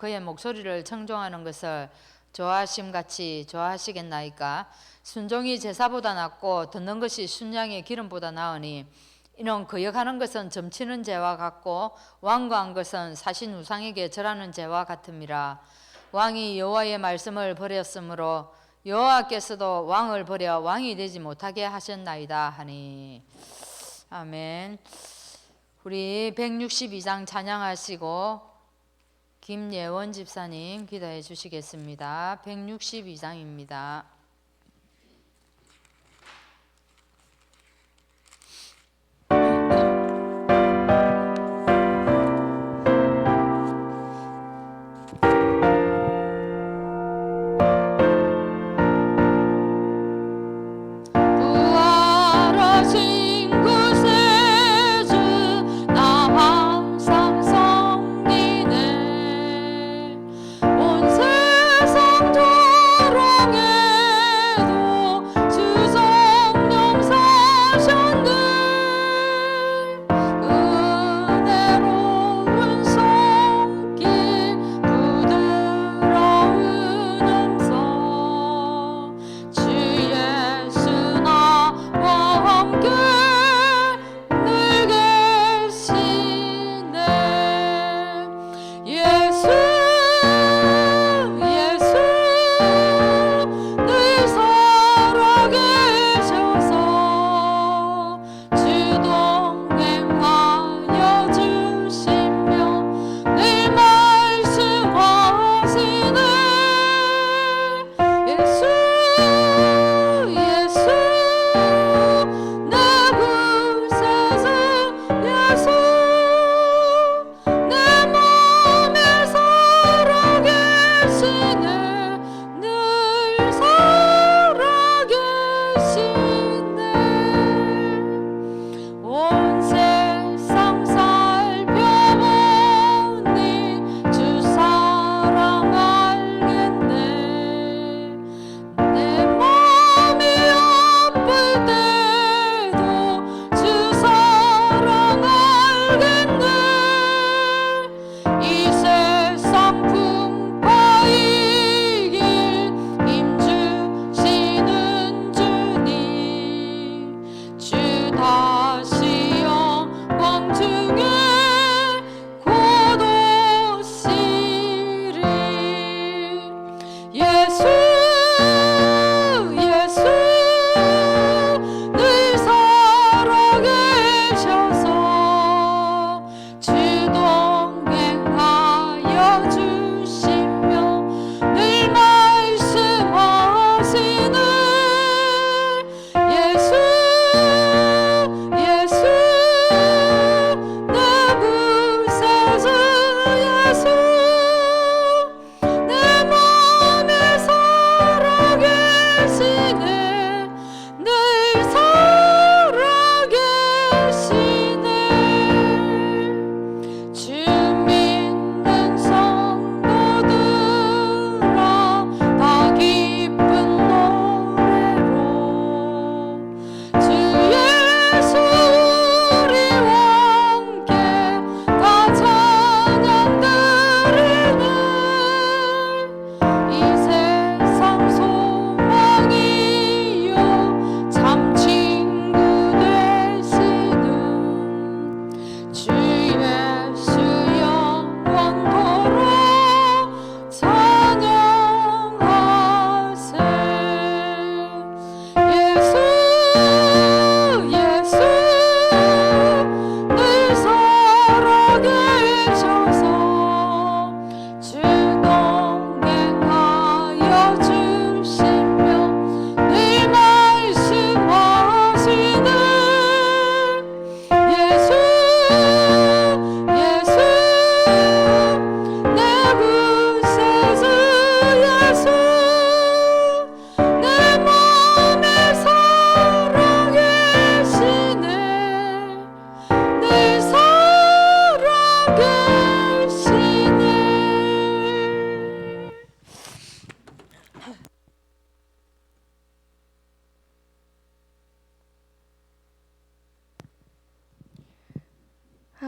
그의 목소리를 청종하는 것을 좋아하심같이 좋아하시겠나이까? 순종이 제사보다 낫고 듣는 것이 순양의 기름보다 나으니 이는 거역하는 것은 점치는 죄와 같고 완고한 것은 사신 우상에게 절하는 죄와 같음이라. 왕이 여호와의 말씀을 버렸으므로 여호와께서도 왕을 버려 왕이 되지 못하게 하셨나이다 하니. 아멘. 우리 162장 찬양하시고 김예원 집사님 기도해 주시겠습니다. 162장입니다.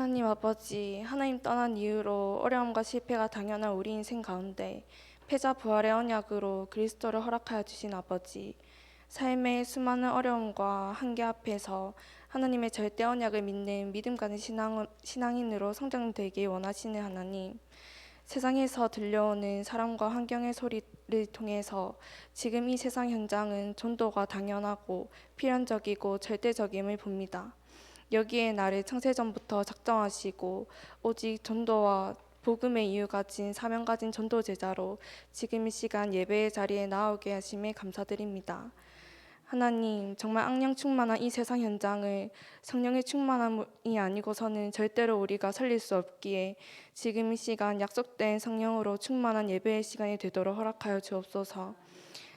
하나님 아버지, 하나님 떠난 이후로 어려움과 실패가 당연한 우리 인생 가운데 패자 부활의 언약으로 그리스도를 허락하여 주신 아버지, 삶의 수많은 어려움과 한계 앞에서 하나님의 절대 언약을 믿는 믿음 가는 신앙인으로 성장되길 원하시는 하나님, 세상에서 들려오는 사람과 환경의 소리를 통해서 지금 이 세상 현장은 전도가 당연하고 필연적이고 절대적임을 봅니다. 여기에 나를 창세전부터 작정하시고 오직 전도와 복음의 이유 가진 사명 가진 전도 제자로 지금 이 시간 예배의 자리에 나오게 하심에 감사드립니다. 하나님, 정말 악령 충만한 이 세상 현장을 성령의 충만함이 아니고서는 절대로 우리가 살릴 수 없기에 지금 이 시간 약속된 성령으로 충만한 예배의 시간이 되도록 허락하여 주옵소서.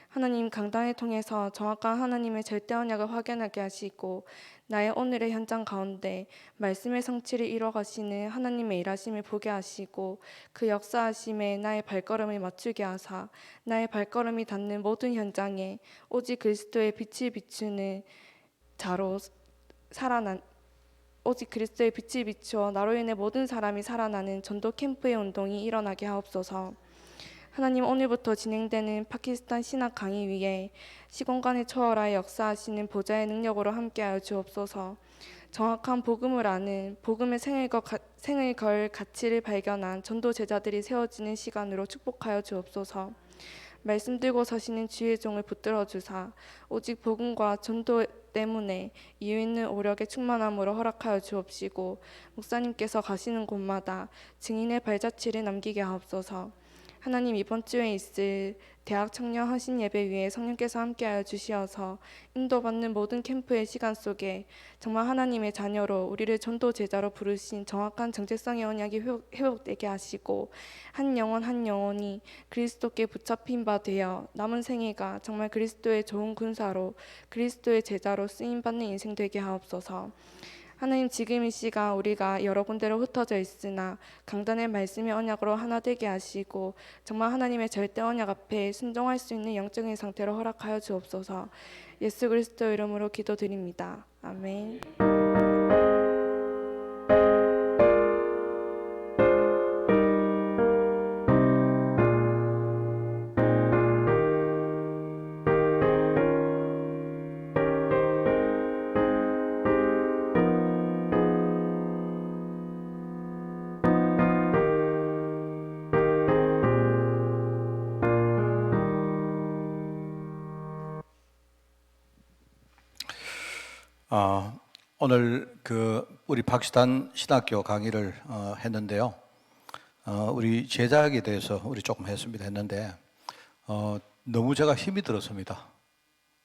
하나님, 강단을 통해서 정확한 하나님의 절대 언약을 확인하게 하시고 나의 오늘의 현장 가운데 말씀의 성취를 이뤄가시는 하나님의 일하심을 보게 하시고 그 역사하심에 나의 발걸음을 맞추게 하사 나의 발걸음이 닿는 모든 현장에 오직 그리스도의 빛을 비추는 자로 오직 그리스도의 빛을 비추어 나로 인해 모든 사람이 살아나는 전도 캠프의 운동이 일어나게 하옵소서. 하나님, 오늘부터 진행되는 파키스탄 신학 강의 위에 시공간을 초월하여 역사하시는 보좌의 능력으로 함께하여 주옵소서. 정확한 복음을 아는 복음의 생을 걸 가치를 발견한 전도 제자들이 세워지는 시간으로 축복하여 주옵소서. 말씀 들고 서시는 주의 종을 붙들어 주사 오직 복음과 전도 때문에 이유 있는 오력의 충만함으로 허락하여 주옵시고 목사님께서 가시는 곳마다 증인의 발자취를 남기게 하옵소서. 하나님, 이번 주에 있을 대학 청년 헌신 예배 위에 성령께서 함께하여 주시어서 인도받는 모든 캠프의 시간 속에 정말 하나님의 자녀로 우리를 전도 제자로 부르신 정확한 정체성의 언약이 회복되게 하시고 한 영혼 한 영혼이 그리스도께 붙잡힌 바 되어 남은 생애가 정말 그리스도의 좋은 군사로 그리스도의 제자로 쓰임받는 인생 되게 하옵소서. 하나님, 지금 이 시간 우리가 여러 군데로 흩어져 있으나 강단의 말씀의 언약으로 하나 되게 하시고 정말 하나님의 절대 언약 앞에 순종할 수 있는 영적인 상태로 허락하여 주옵소서. 예수 그리스도 이름으로 기도드립니다. 아멘. 오늘 우리 파키스탄 신학교 강의를 했는데요. 우리 제자에 대해서 우리 조금 했는데 너무 제가 힘이 들었습니다.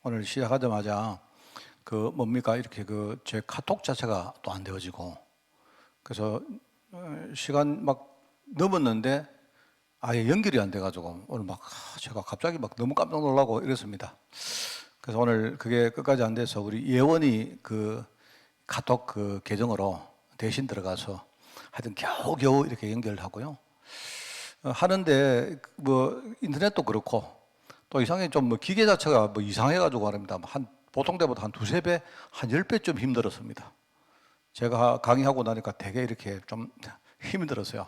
오늘 시작하자마자 뭡니까 이렇게 제 카톡 자체가 또 안 되어지고 그래서 시간 막 넘었는데 아예 연결이 안 돼가지고 오늘 제가 갑자기 너무 깜짝 놀라고 이랬습니다. 그래서 오늘 그게 끝까지 안 돼서 우리 예원이 카톡 계정으로 대신 들어가서 하여튼 겨우겨우 이렇게 연결하고요. 하는데 인터넷도 그렇고 또 이상하게 좀 기계 자체가 이상해가지고 말입니다. 보통 때보다 한 두세 배, 한 10배쯤 힘들었습니다. 제가 강의하고 나니까 되게 이렇게 좀 힘이 들었어요.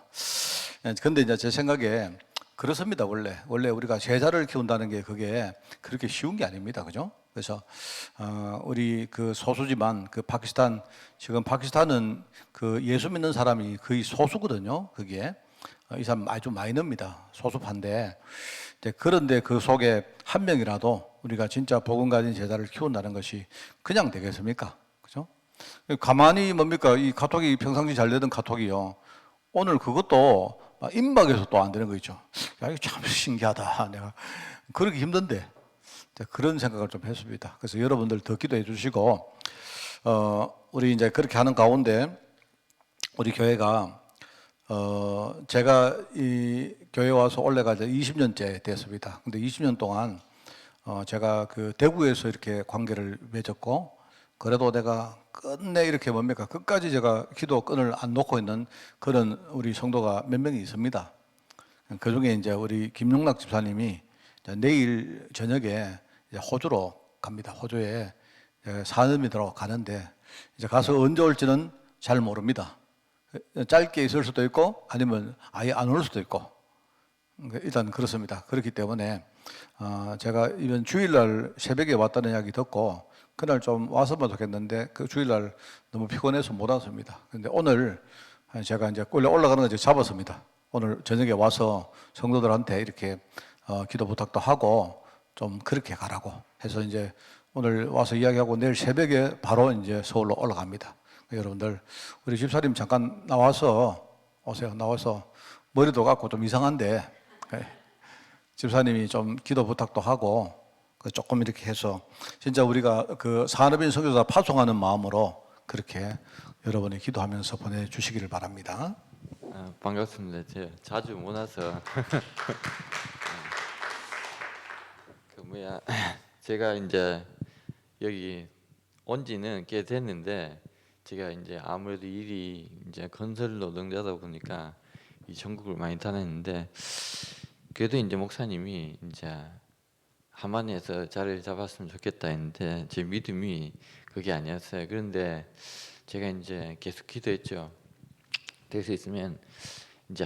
근데 이제 제 생각에 그렇습니다. 원래 우리가 제자를 키운다는 게 그게 그렇게 쉬운 게 아닙니다. 그죠? 그래서 우리 소수지만 지금 파키스탄은 예수 믿는 사람이 거의 소수거든요. 그게 이 사람 아주 마이너입니다. 소수파인데 그런데 그 속에 한 명이라도 우리가 진짜 복음 가진 제자를 키운다는 것이 그냥 되겠습니까? 그죠? 가만히 뭡니까 이 카톡이 평상시 잘 되던 카톡이요. 오늘 그것도 임박에서 또 안 되는 거 있죠. 야, 이거 참 신기하다. 내가 그러기 힘든데 그런 생각을 좀 했습니다. 그래서 여러분들 더 기도해 주시고 우리 이제 그렇게 하는 가운데 우리 교회가 제가 이 교회 와서 올해가 이제 20년째 됐습니다. 근데 20년 동안 제가 대구에서 이렇게 관계를 맺었고 그래도 내가 끝내 이렇게 끝까지 제가 기도 끈을 안 놓고 있는 그런 우리 성도가 몇 명이 있습니다. 그 중에 이제 우리 김용락 집사님이 내일 저녁에 이제 호주로 갑니다. 호주에 산음이 들어 가는데 이제 가서 언제 올지는 잘 모릅니다. 짧게 있을 수도 있고 아니면 아예 안 올 수도 있고 일단 그렇습니다. 그렇기 때문에 제가 이번 주일날 새벽에 왔다는 이야기 듣고 그날 좀 왔으면 좋겠는데 그 주일날 너무 피곤해서 못 왔습니다. 근데 오늘 제가 이제 원래 올라가는 거 이제 잡았습니다. 오늘 저녁에 와서 성도들한테 이렇게 기도 부탁도 하고 좀 그렇게 가라고 해서 이제 오늘 와서 이야기하고 내일 새벽에 바로 이제 서울로 올라갑니다. 여러분들 우리 집사님 잠깐 나와서 오세요. 나와서 머리도 감고 좀 이상한데 집사님이 좀 기도 부탁도 하고 조금 이렇게 해서 진짜 우리가 그 산업인 선교사 파송하는 마음으로 그렇게 여러분이 기도하면서 보내주시기를 바랍니다. 반갑습니다. 제가 자주 못 와서 제가 이제 여기 온 지는 꽤 됐는데 제가 이제 아무래도 일이 이제 건설 노동자다 보니까 이 전국을 많이 다녔는데 그래도 이제 목사님이 이제 하만에서 자리를 잡았으면 좋겠다 했는데 제 믿음이 그게 아니었어요. 그런데 제가 이제 계속 기도했죠. 될 수 있으면 이제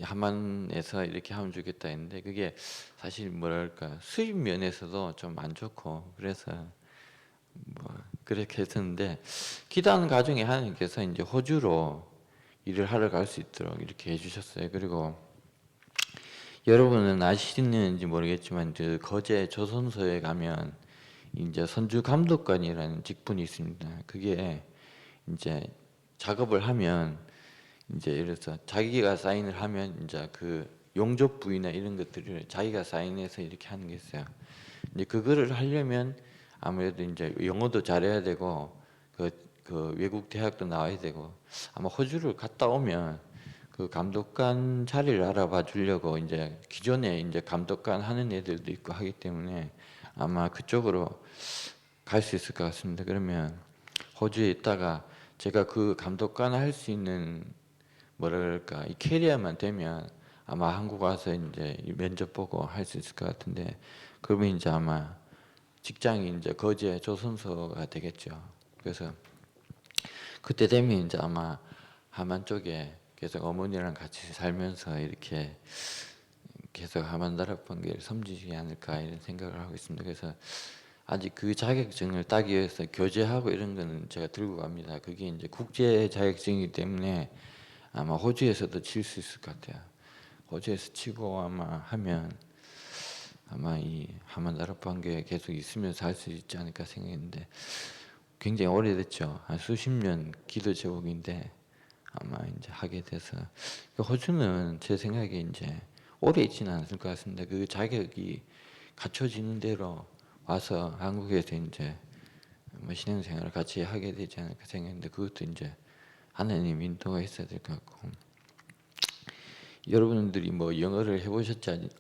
하만에서 이렇게 하면 좋겠다 했는데 그게 사실 뭐랄까 수입 면에서도 좀 안 좋고 그래서 뭐 그렇게 했었는데 기도하는 과정에 하나님께서 이제 호주로 일을 하러 갈 수 있도록 이렇게 해주셨어요. 그리고 여러분은 아시는지 모르겠지만 그 거제 조선소에 가면 이제 선주 감독관이라는 직분이 있습니다. 그게 이제 작업을 하면 이제 예를 들어서 자기가 사인을 하면 이제 그 용접 부위나 이런 것들을 자기가 사인해서 이렇게 하는 게 있어요. 이제 그거를 하려면 아무래도 이제 영어도 잘해야 되고 그 외국 대학도 나와야 되고 아마 호주를 갔다 오면 그 감독관 자리를 알아봐 주려고 이제 기존에 이제 감독관 하는 애들도 있고 하기 때문에 아마 그쪽으로 갈 수 있을 것 같습니다. 그러면 호주에 있다가 제가 그 감독관 할 수 있는 뭐랄까 이 캐리어만 되면 아마 한국 와서 이제 면접 보고 할 수 있을 것 같은데 그러면 이제 아마 직장이 이제 거제 조선소가 되겠죠. 그래서 그때 되면 이제 아마 하만 쪽에 계속 어머니랑 같이 살면서 이렇게 계속 하만 다락방교를 섬기지 않을까 이런 생각을 하고 있습니다. 그래서 아직 그 자격증을 따기 위해서 교재하고 이런 거는 제가 들고 갑니다. 그게 이제 국제 자격증이기 때문에 아마 호주에서도 칠 수 있을 것 같아요. 호주에서 치고 아마 하면 아마 이 하만 다락방교에 계속 있으면서 할 수 있지 않을까 생각했는데 굉장히 오래됐죠. 한 수십 년 기도 제목인데 아마 이제 하게 돼서 호주는 제 생각에 이제 오래 있지는 않을 것 같습니다. 그 자격이 갖춰지는 대로 와서 한국에서 이제 뭐 신앙생활을 같이 하게 되지 않을까 생각했는데 그것도 이제 하나님 인도가 있어야 될 것 같고 여러분들이 뭐 영어를 해보셨지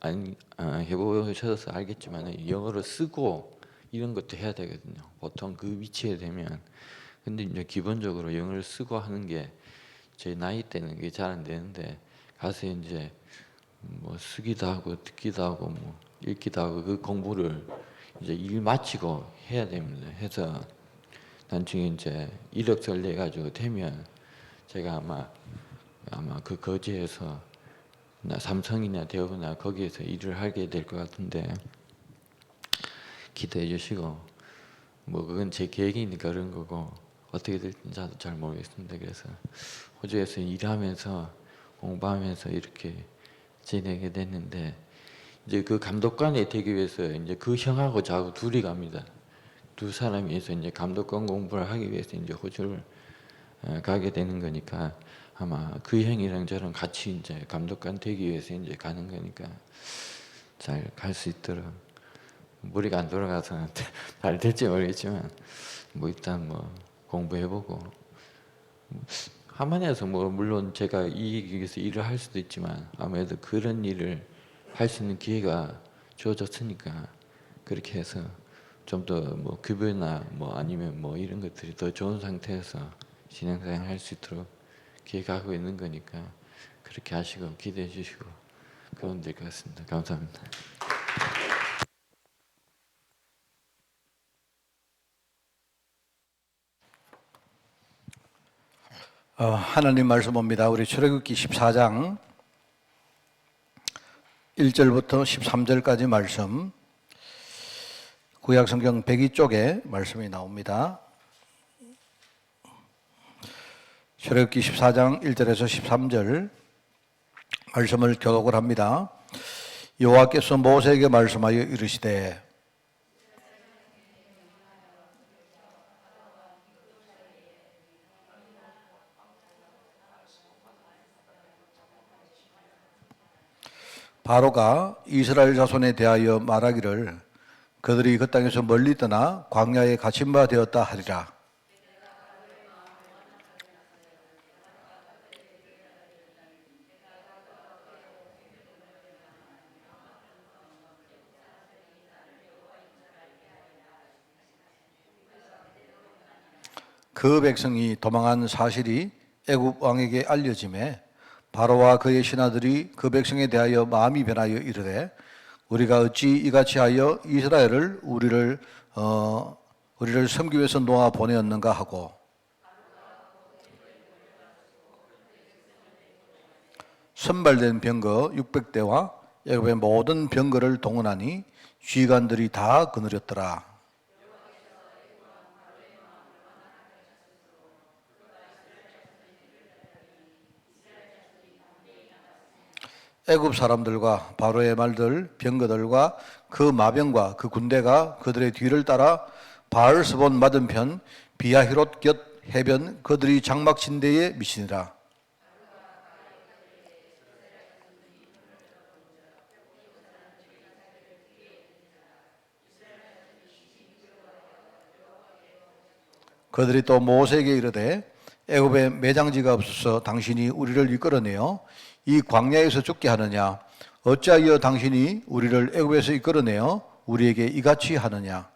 해보셔서 알겠지만 영어를 쓰고 이런 것도 해야 되거든요. 보통 그 위치에 되면 근데 이제 기본적으로 영어를 쓰고 하는 게 제 나이 때는 그게 잘 안 되는데 가서 이제 뭐 쓰기도 하고 듣기도 하고 뭐 읽기도 하고 그 공부를 이제 일 마치고 해야 됩니다. 해서 나중에 이제 이력서를 내 가지고 되면 제가 아마 그 거제에서 삼성이나 대우나 거기에서 일을 하게 될 것 같은데 기대해 주시고 뭐 그건 제 계획이니까 그런 거고 어떻게 될지 저도 잘 모르겠습니다. 그래서 호주에서 일하면서 공부하면서 이렇게 지내게 됐는데 이제 그 감독관이 되기 위해서 이제 그 형하고 저하고 둘이 갑니다. 두 사람이서 이제 감독관 공부를 하기 위해서 이제 호주를 가게 되는 거니까 아마 그 형이랑 저랑 같이 이제 감독관 되기 위해서 이제 가는 거니까 잘 갈 수 있도록 머리가 안 돌아가서 잘 될지 모르겠지만 뭐 일단 뭐 공부해보고 하만에서 뭐 물론 제가 이 기에서 일을 할 수도 있지만 아무래도 그런 일을 할 수 있는 기회가 주어졌으니까 그렇게 해서 좀 더 뭐 급여나 뭐 아니면 뭐 이런 것들이 더 좋은 상태에서 신앙생활 할 수 있도록 기획하고 있는 거니까 그렇게 하시고 기대해 주시고 그러면 될 것 같습니다. 감사합니다. 하나님 말씀 봅니다. 우리 출애굽기 14장 1절부터 13절까지 말씀, 구약성경 102쪽에 말씀이 나옵니다. 출애굽기 14장 1절에서 13절 말씀을 교독을 합니다. 여호와께서 모세에게 말씀하여 이르시되 바로가 이스라엘 자손에 대하여 말하기를 그들이 그 땅에서 멀리 떠나 광야에 갇힌 바 되었다 하리라. 그 백성이 도망한 사실이 애굽 왕에게 알려짐에 바로와 그의 신하들이 그 백성에 대하여 마음이 변하여 이르되 우리가 어찌 이같이 하여 이스라엘을 우리를 섬기기 위해서 놓아 보내었는가 하고 선발된 병거 600대와 애굽의 모든 병거를 동원하니 쥐관들이 다 거느렸더라. 애굽 사람들과 바로의 말들, 병거들과 그 마병과 그 군대가 그들의 뒤를 따라 바알스본 맞은편 비하히롯 곁 해변 그들이 장막 진대에 미치니라. 그들이 또 모세에게 이르되 애굽에 매장지가 없어서 당신이 우리를 이끌어내어 이 광야에서 죽게 하느냐? 어찌하여 당신이 우리를 애굽에서 이끌어내어 우리에게 이같이 하느냐?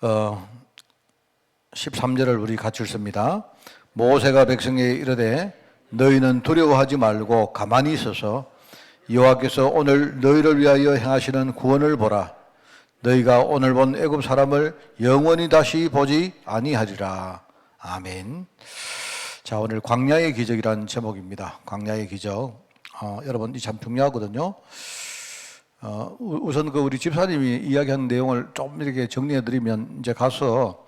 어, 13절을 우리 같이 읽습니다. 모세가 백성에게 이르되 너희는 두려워하지 말고 가만히 있어서 여호와께서 오늘 너희를 위하여 행하시는 구원을 보라. 너희가 오늘 본 애굽 사람을 영원히 다시 보지 아니하리라. 아멘. 자, 오늘 광야의 기적이라는 제목입니다. 광야의 기적. 여러분 이 참 중요하거든요. 우선 그 우리 집사님이 이야기한 내용을 좀 이렇게 정리해 드리면 이제 가서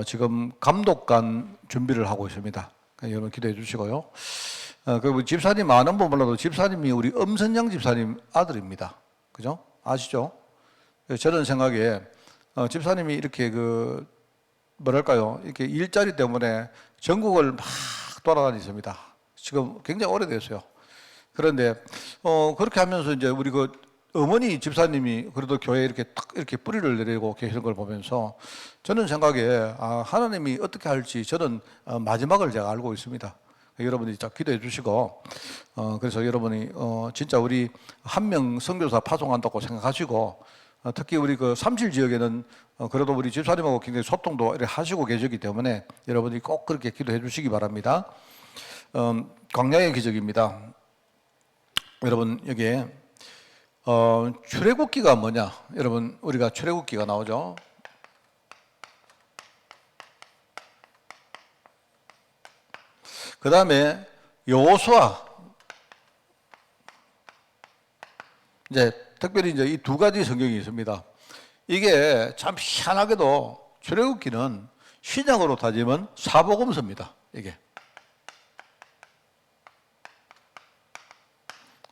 지금 감독관 준비를 하고 있습니다. 여러분 기도해 주시고요. 그 집사님 아는 분 몰라도 집사님이 우리 엄선양 집사님 아들입니다. 그죠? 아시죠? 저는 생각에 집사님이 이렇게 그 뭐랄까요? 이렇게 일자리 때문에 전국을 막 돌아다니십니다. 지금 굉장히 오래됐어요. 그런데 그렇게 하면서 이제 우리 그 어머니 집사님이 그래도 교회에 이렇게 탁 이렇게 뿌리를 내리고 계시는 걸 보면서 저는 생각에 하나님이 어떻게 할지 저는 마지막을 제가 알고 있습니다. 여러분이 자 기도해 주시고 그래서 여러분이 진짜 우리 한 명 선교사 파송한다고 생각하시고 특히 우리 그 삼실 지역에는 그래도 우리 집사님하고 굉장히 소통도 이렇게 하시고 계시기 때문에 여러분이 꼭 그렇게 기도해 주시기 바랍니다. 광야의 기적입니다. 여러분 여기에 출애굽기가 뭐냐? 여러분 우리가 출애굽기가 나오죠. 그 다음에 여호수아, 이제 특별히 이제 이 두 가지 성경이 있습니다. 이게 참 희한하게도 출애굽기는 신약으로 따지면 사복음서입니다. 이게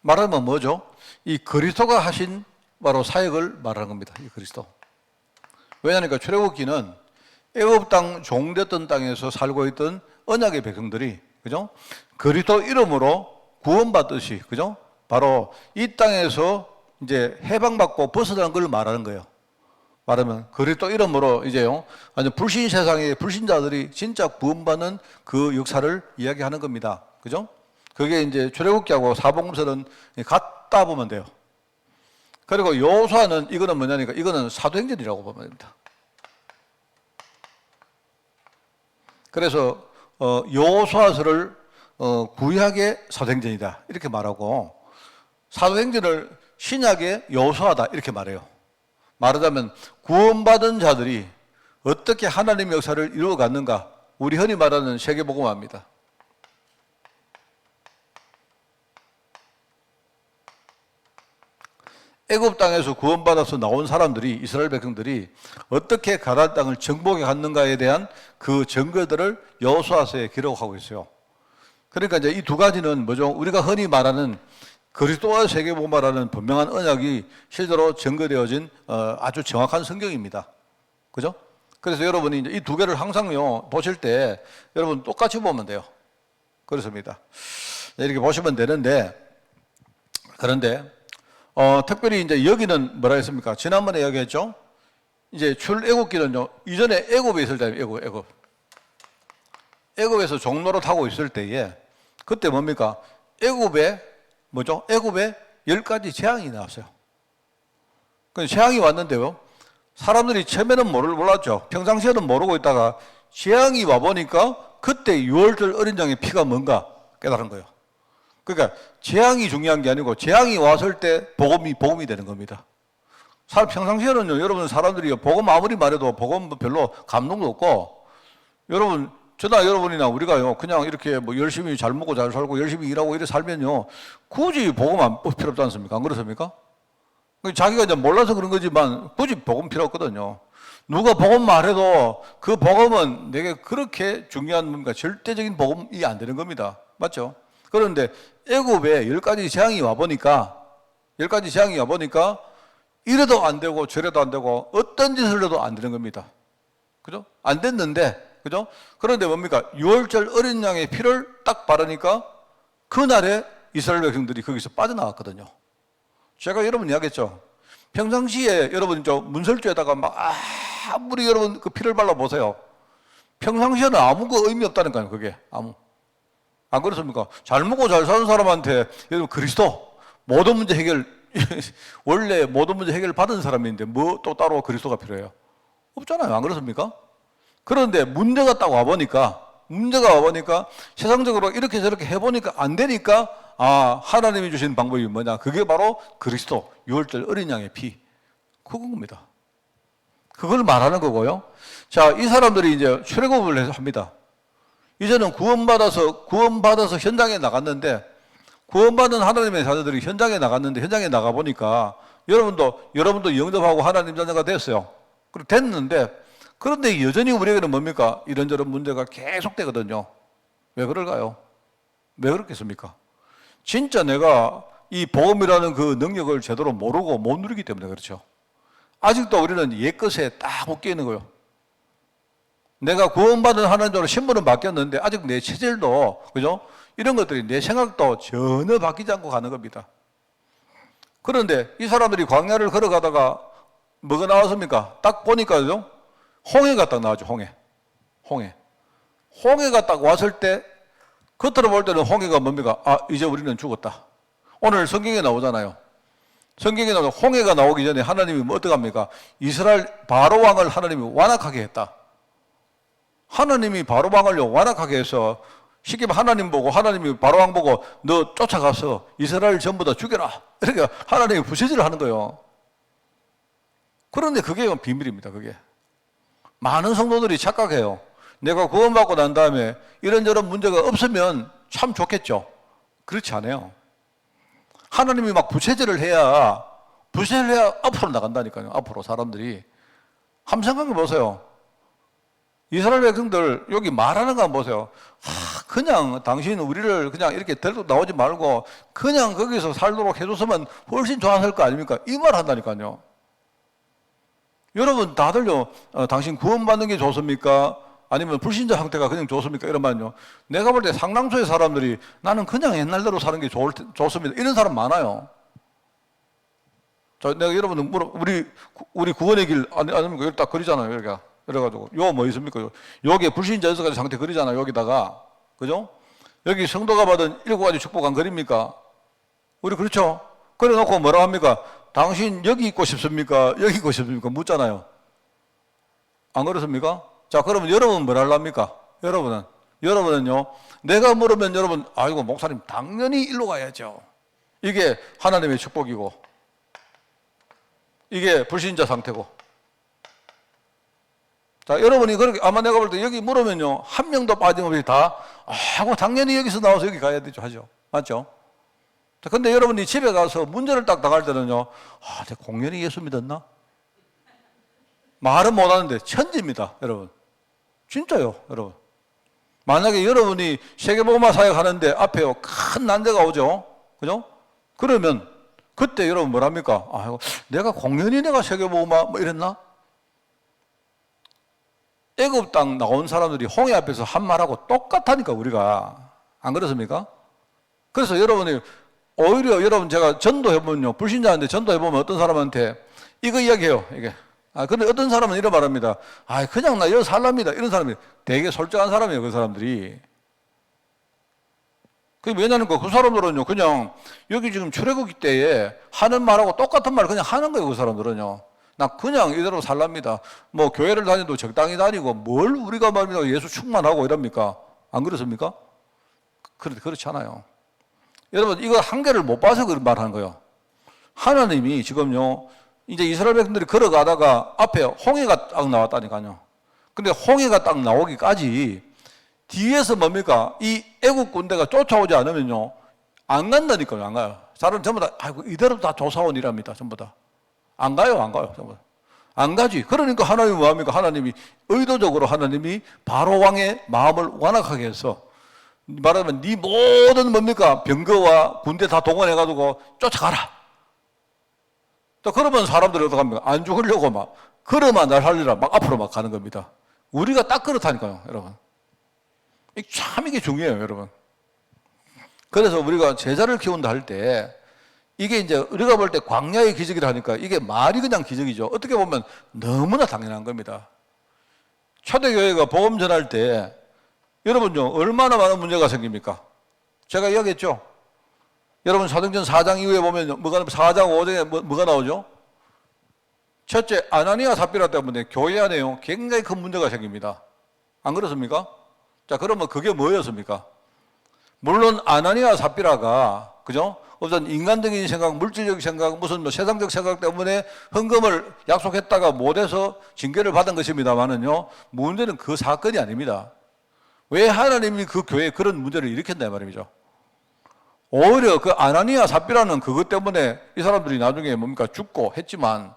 말하면 뭐죠? 이 그리스도가 하신 바로 사역을 말하는 겁니다. 이 그리스도. 왜냐하니까 출애굽기는 애굽 땅 종되었던 땅에서 살고 있던 언약의 백성들이 그죠? 그리스도 이름으로 구원받듯이 그죠? 바로 이 땅에서 이제 해방받고 벗어난 걸 말하는 거예요. 말하면 그리스도 이름으로 이제요. 완전 불신 세상의 불신자들이 진짜 구원받는 그 역사를 이야기하는 겁니다. 그죠? 그게 이제 출애굽기하고 사복음서는 같다 보면 돼요. 그리고 여호수아는 이거는 뭐냐니까 이거는 사도행전이라고 보면 됩니다. 그래서 여호수아서를 구약의 사도행전이다 이렇게 말하고 사도행전을 신약의 여호수아다 이렇게 말해요. 말하자면 구원받은 자들이 어떻게 하나님의 역사를 이루어갔는가, 우리 흔히 말하는 세계복음화입니다. 애굽 땅에서 구원받아서 나온 사람들이, 이스라엘 백성들이 어떻게 가나안 땅을 정복해 갔는가에 대한 그 증거들을 여호수아서에 기록하고 있어요. 그러니까 이제 이 두 가지는 뭐죠? 우리가 흔히 말하는 그리스도와 세계복음화라는 분명한 언약이 실제로 증거되어진 아주 정확한 성경입니다. 그죠? 그래서 여러분이 이제 이 두 개를 항상요 보실 때 여러분 똑같이 보면 돼요. 그렇습니다. 이렇게 보시면 되는데, 그런데 특별히 이제 여기는 뭐라 했습니까? 지난번에 이야기했죠? 이제 출애굽기는요, 이전에 애굽에 있을 때, 애굽에서 종로로 타고 있을 때에, 그때 뭡니까? 애굽에 10가지 재앙이 나왔어요. 그 재앙이 왔는데요, 사람들이 처음에는 몰랐죠. 평상시에는 모르고 있다가 재앙이 와보니까 그때 6월절 어린 양의 피가 뭔가 깨달은 거예요. 그러니까 재앙이 중요한 게 아니고 재앙이 왔을 때 복음이 되는 겁니다. 평상시에는요, 여러분 사람들이 복음 아무리 말해도 복음 별로 감동도 없고, 저나 여러분이나 우리가요 그냥 이렇게 뭐 열심히 잘 먹고 잘 살고 열심히 일하고 이래 살면요 굳이 복음 안 필요 없지 않습니까? 안 그렇습니까? 자기가 이제 몰라서 그런 거지만 굳이 복음 필요 없거든요. 누가 복음 말해도 그 복음은 내게 그렇게 중요한 뭔가 절대적인 복음이 안 되는 겁니다. 맞죠? 그런데 애굽에 10가지 재앙이 와보니까 이래도 안 되고 저래도 안 되고 어떤 짓을 해도 안 되는 겁니다. 그죠? 안 됐는데, 그죠? 그런데 뭡니까? 6월절 어린 양의 피를 딱 바르니까 그날에 이스라엘 백성들이 거기서 빠져나왔거든요. 제가 여러분 이야기했죠. 평상시에 여러분 저 문설주에다가 막 아무리 여러분 그 피를 발라보세요. 평상시에는 아무 거 의미 없다니까요, 그게. 안 그렇습니까? 잘 먹고 잘 사는 사람한테 여러분 그리스도 모든 문제 해결 원래 모든 문제 해결 받은 사람인데 뭐 또 따로 그리스도가 필요해요? 없잖아요. 안 그렇습니까? 그런데 문제가 딱 와보니까 세상적으로 이렇게 저렇게 해보니까 안 되니까 하나님이 주신 방법이 뭐냐? 그게 바로 그리스도 6월절 어린 양의 피. 그겁니다. 그걸 말하는 거고요. 자, 이 사람들이 이제 출애굽을 합니다. 이제는 구원받아서 현장에 나갔는데, 구원받은 하나님의 자녀들이 현장에 나가보니까 여러분도 영접하고 하나님 자녀가 됐어요. 그리고 됐는데, 그런데 여전히 우리에게는 뭡니까? 이런저런 문제가 계속되거든요. 왜 그럴까요? 왜 그렇겠습니까? 진짜 내가 이 복음이라는 그 능력을 제대로 모르고 못 누리기 때문에 그렇죠. 아직도 우리는 옛것에 딱 묶여 있는 거예요. 내가 구원받은 하나님으로 신분은 바뀌었는데 아직 내 체질도, 그죠? 이런 것들이 내 생각도 전혀 바뀌지 않고 가는 겁니다. 그런데 이 사람들이 광야를 걸어가다가 뭐가 나왔습니까? 딱 보니까요, 홍해가 딱 나왔죠. 홍해가 딱 왔을 때 겉으로 볼 때는 홍해가 뭡니까? 이제 우리는 죽었다. 오늘 성경에 나오잖아요. 성경에 나오면 홍해가 나오기 전에 하나님이 뭐 어떡합니까? 이스라엘 바로왕을 하나님이 완악하게 했다. 하나님이 바로왕을 완악하게 해서 쉽게 하나님이 바로왕 보고 너 쫓아가서 이스라엘 전부 다 죽여라. 이렇게 하나님이 부세질을 하는 거예요. 그런데 그게 비밀입니다. 그게. 많은 성도들이 착각해요. 내가 구원받고 난 다음에 이런저런 문제가 없으면 참 좋겠죠. 그렇지 않아요. 하나님이 막 부세질을 해야 앞으로 나간다니까요. 앞으로 사람들이. 한번 생각해 보세요. 이스라엘 백성들 여기 말하는 거 한번 보세요. 그냥 당신 우리를 그냥 이렇게 데리고 나오지 말고 그냥 거기서 살도록 해줬으면 훨씬 좋았을 거 아닙니까? 이 말 한다니까요. 여러분 다들요, 당신 구원받는 게 좋습니까? 아니면 불신자 상태가 그냥 좋습니까? 이런 말은요. 내가 볼 때 상당수의 사람들이 나는 그냥 옛날대로 사는 게 좋습니다. 이런 사람 많아요. 내가 여러분 우리 구원의 길 아니면 여기 딱 그리잖아요. 여기가. 그래가지고 요 뭐 있습니까? 여기에 불신자 6가지 상태 그리잖아요. 여기다가. 그죠? 여기 성도가 받은 7가지 축복 안 그립니까? 우리 그렇죠? 그래 놓고 뭐라 합니까? 당신 여기 있고 싶습니까? 여기 있고 싶습니까? 묻잖아요. 안 그렇습니까? 자, 그러면 여러분은 뭘 하랍니까? 여러분은 여러분은요, 내가 물으면 여러분, 아이고, 목사님, 당연히 일로 가야죠. 이게 하나님의 축복이고, 이게 불신자 상태고. 자, 여러분이 그렇게, 아마 내가 볼 때 여기 물으면요, 한 명도 빠짐없이 다, 하고 당연히 여기서 나와서 여기 가야 되죠. 하죠. 맞죠? 자, 근데 여러분이 집에 가서 문제를 딱 당할 때는요, 내가 공연히 예수 믿었나? 말은 못하는데 천지입니다, 여러분. 진짜요, 여러분. 만약에 여러분이 세계복음화 사역하는데 앞에 큰 난제가 오죠, 그죠? 그러면 그때 여러분 뭐랍니까? 내가 공연히 내가 세계복음화 뭐 이랬나? 애굽 땅 나온 사람들이 홍해 앞에서 한 말하고 똑같다니까, 우리가. 안 그렇습니까? 그래서 여러분이 오히려 여러분 제가 전도해보면요, 불신자한테 전도해보면 어떤 사람한테 이거 이야기해요, 이게. 근데 어떤 사람은 이런 말합니다. 그냥 나 여기 살랍니다. 이런 사람이 되게 솔직한 사람이에요, 그 사람들이. 그게 왜냐면 그 사람들은요, 그냥 여기 지금 출애굽기 때에 하는 말하고 똑같은 말 그냥 하는 거예요, 그 사람들은요. 나 그냥 이대로 살랍니다. 뭐 교회를 다니도 적당히 다니고 뭘 우리가 말입니다. 예수 충만하고 이럽니까? 안 그렇습니까? 그렇지 않아요. 여러분, 이거 한계를 못 봐서 그런 말 하는 거예요. 하나님이 지금요, 이제 이스라엘 백성들이 걸어가다가 앞에 홍해가 딱 나왔다니까요. 근데 홍해가 딱 나오기까지 뒤에서 뭡니까? 이 애국 군대가 쫓아오지 않으면요, 안 간다니까요, 안 가요. 사람 전부 다, 이대로 다 조사원이랍니다, 전부 다. 안 가요, 전부 다. 안 가지. 그러니까 하나님이 뭐합니까? 하나님이 의도적으로 하나님이 바로 왕의 마음을 완악하게 해서 말하면 네 모든 뭡니까? 병거와 군대 다 동원해가지고 쫓아가라. 또 그러면 사람들이 어떻게 합니까? 안 죽으려고 막, 그러면 날 살리라 막 앞으로 막 가는 겁니다. 우리가 딱 그렇다니까요, 여러분. 이게 중요해요, 여러분. 그래서 우리가 제자를 키운다 할 때, 이게 이제 우리가 볼 때 광야의 기적이라 하니까 이게 말이 그냥 기적이죠. 어떻게 보면 너무나 당연한 겁니다. 초대교회가 복음 전할 때, 여러분요, 얼마나 많은 문제가 생깁니까? 제가 이야기했죠. 여러분 사도행전 4장 이후에 보면 4장 5장에 뭐가 나오죠? 첫째, 아나니아 삽비라 때문에 교회 안에요, 굉장히 큰 문제가 생깁니다. 안 그렇습니까? 자, 그러면 그게 뭐였습니까? 물론 아나니아 삽비라가, 그죠? 어떤 인간적인 생각, 물질적 생각, 무슨 세상적 생각 때문에 헌금을 약속했다가 못해서 징계를 받은 것입니다만은요, 문제는 그 사건이 아닙니다. 왜 하나님이 그 교회에 그런 문제를 일으켰냐 말이죠. 오히려 그 아나니아 삽비라는 그것 때문에 이 사람들이 나중에 뭡니까? 죽고 했지만,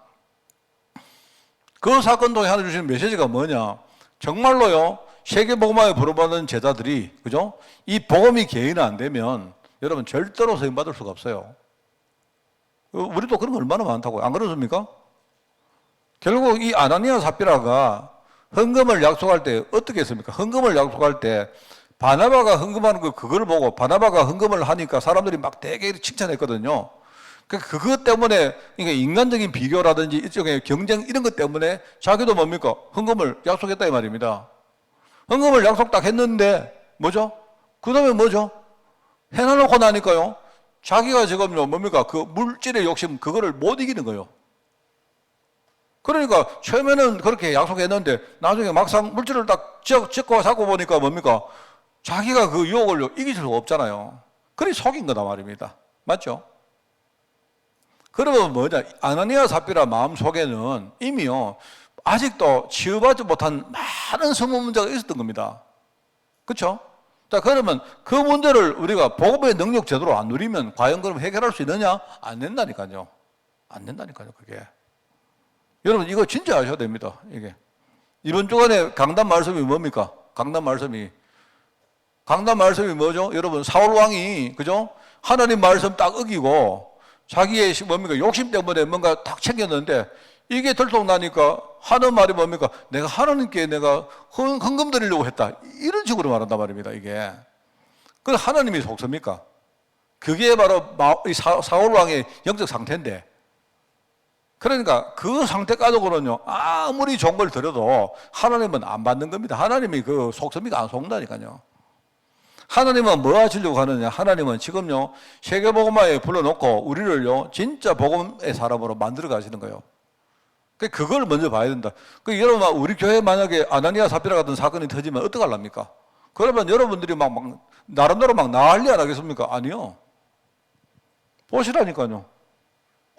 그 사건 통해 하나 주시는 메시지가 뭐냐? 정말로요, 세계복음화에 부름받는 제자들이, 그죠? 이 복음이 개인이 안 되면 여러분 절대로 소임받을 수가 없어요. 우리도 그런 거 얼마나 많다고요. 안 그렇습니까? 결국 이 아나니아 삽비라가 헌금을 약속할 때 어떻게 했습니까? 헌금을 약속할 때 바나바가 헌금하는 거, 그걸 보고 바나바가 헌금을 하니까 사람들이 막 되게 칭찬했거든요. 그것 때문에, 그러니까 인간적인 비교라든지 일종의 경쟁 이런 것 때문에 자기도 뭡니까? 헌금을 약속했다 이 말입니다. 헌금을 약속 딱 했는데 뭐죠? 그 다음에 뭐죠? 해놔놓고 나니까요, 자기가 지금요 뭡니까? 그 물질의 욕심, 그거를 못 이기는 거예요. 그러니까 처음에는 그렇게 약속했는데 나중에 막상 물질을 딱 짓고 사고 보니까 뭡니까? 자기가 그 유혹을 이길 수가 없잖아요. 그래 속인 거다 말입니다. 맞죠? 그러면 뭐냐? 아나니아 삽비라 마음속에는 이미요, 아직도 치유받지 못한 많은 성문 문제가 있었던 겁니다. 그렇죠? 자, 그러면 그 문제를 우리가 복음의 능력 제대로 안 누리면 과연 그럼 해결할 수 있느냐? 안 된다니까요. 안 된다니까요, 그게. 여러분, 이거 진짜 아셔야 됩니다, 이게. 이번 주간에 강단 말씀이 뭡니까? 강단 말씀이 뭐죠? 여러분, 사울왕이, 그죠? 하나님 말씀 딱 어기고 자기의 뭡니까? 욕심 때문에 뭔가 딱 챙겼는데 이게 들통나니까 하는 말이 뭡니까? 내가 하나님께 내가 헌금 드리려고 했다. 이런 식으로 말한단 말입니다, 이게. 그럼 하나님이 속습니까? 그게 바로 사울왕의 영적 상태인데. 그러니까 그 상태 가지고는요, 아무리 좋은 걸 드려도 하나님은 안 받는 겁니다. 하나님이 그 속습니까? 안 속는다니까요. 하나님은 뭐 하시려고 하느냐? 하나님은 지금요, 세계복음화에 불러놓고 우리를요, 진짜 복음의 사람으로 만들어 가시는 거예요. 그걸 먼저 봐야 된다. 여러분, 우리 교회 만약에 아나니아 삽비라 같은 사건이 터지면 어떡하랍니까? 그러면 여러분들이 막 나름대로 막 난리 안 하겠습니까? 아니요. 보시라니까요.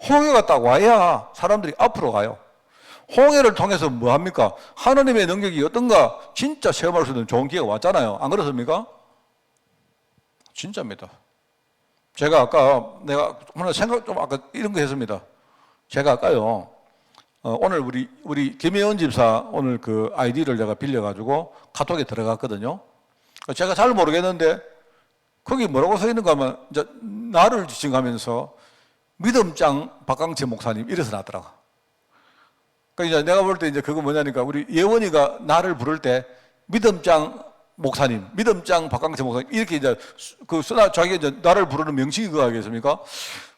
홍해가 딱 와야 사람들이 앞으로 가요. 홍해를 통해서 뭐 합니까? 하나님의 능력이 어떤가 진짜 체험할 수 있는 좋은 기회가 왔잖아요. 안 그렇습니까? 진짜입니다. 제가 아까 내가 오늘 생각 좀 아까 이런 거 했습니다. 제가 아까요. 오늘 우리 김혜원 집사 오늘 그 아이디를 내가 빌려가지고 카톡에 들어갔거든요. 제가 잘 모르겠는데 거기 뭐라고 써 있는가 하면 이제 나를 지칭하면서 믿음장 박강채 목사님 이래서 나더라고. 그러니까 이제 내가 볼 때 이제 그거 뭐냐니까 우리 예원이가 나를 부를 때 믿음장 목사님, 믿음장 박강채 목사님 이렇게 이제 그 쓰나 자기가 이제 나를 부르는 명칭이 그거 아니겠습니까?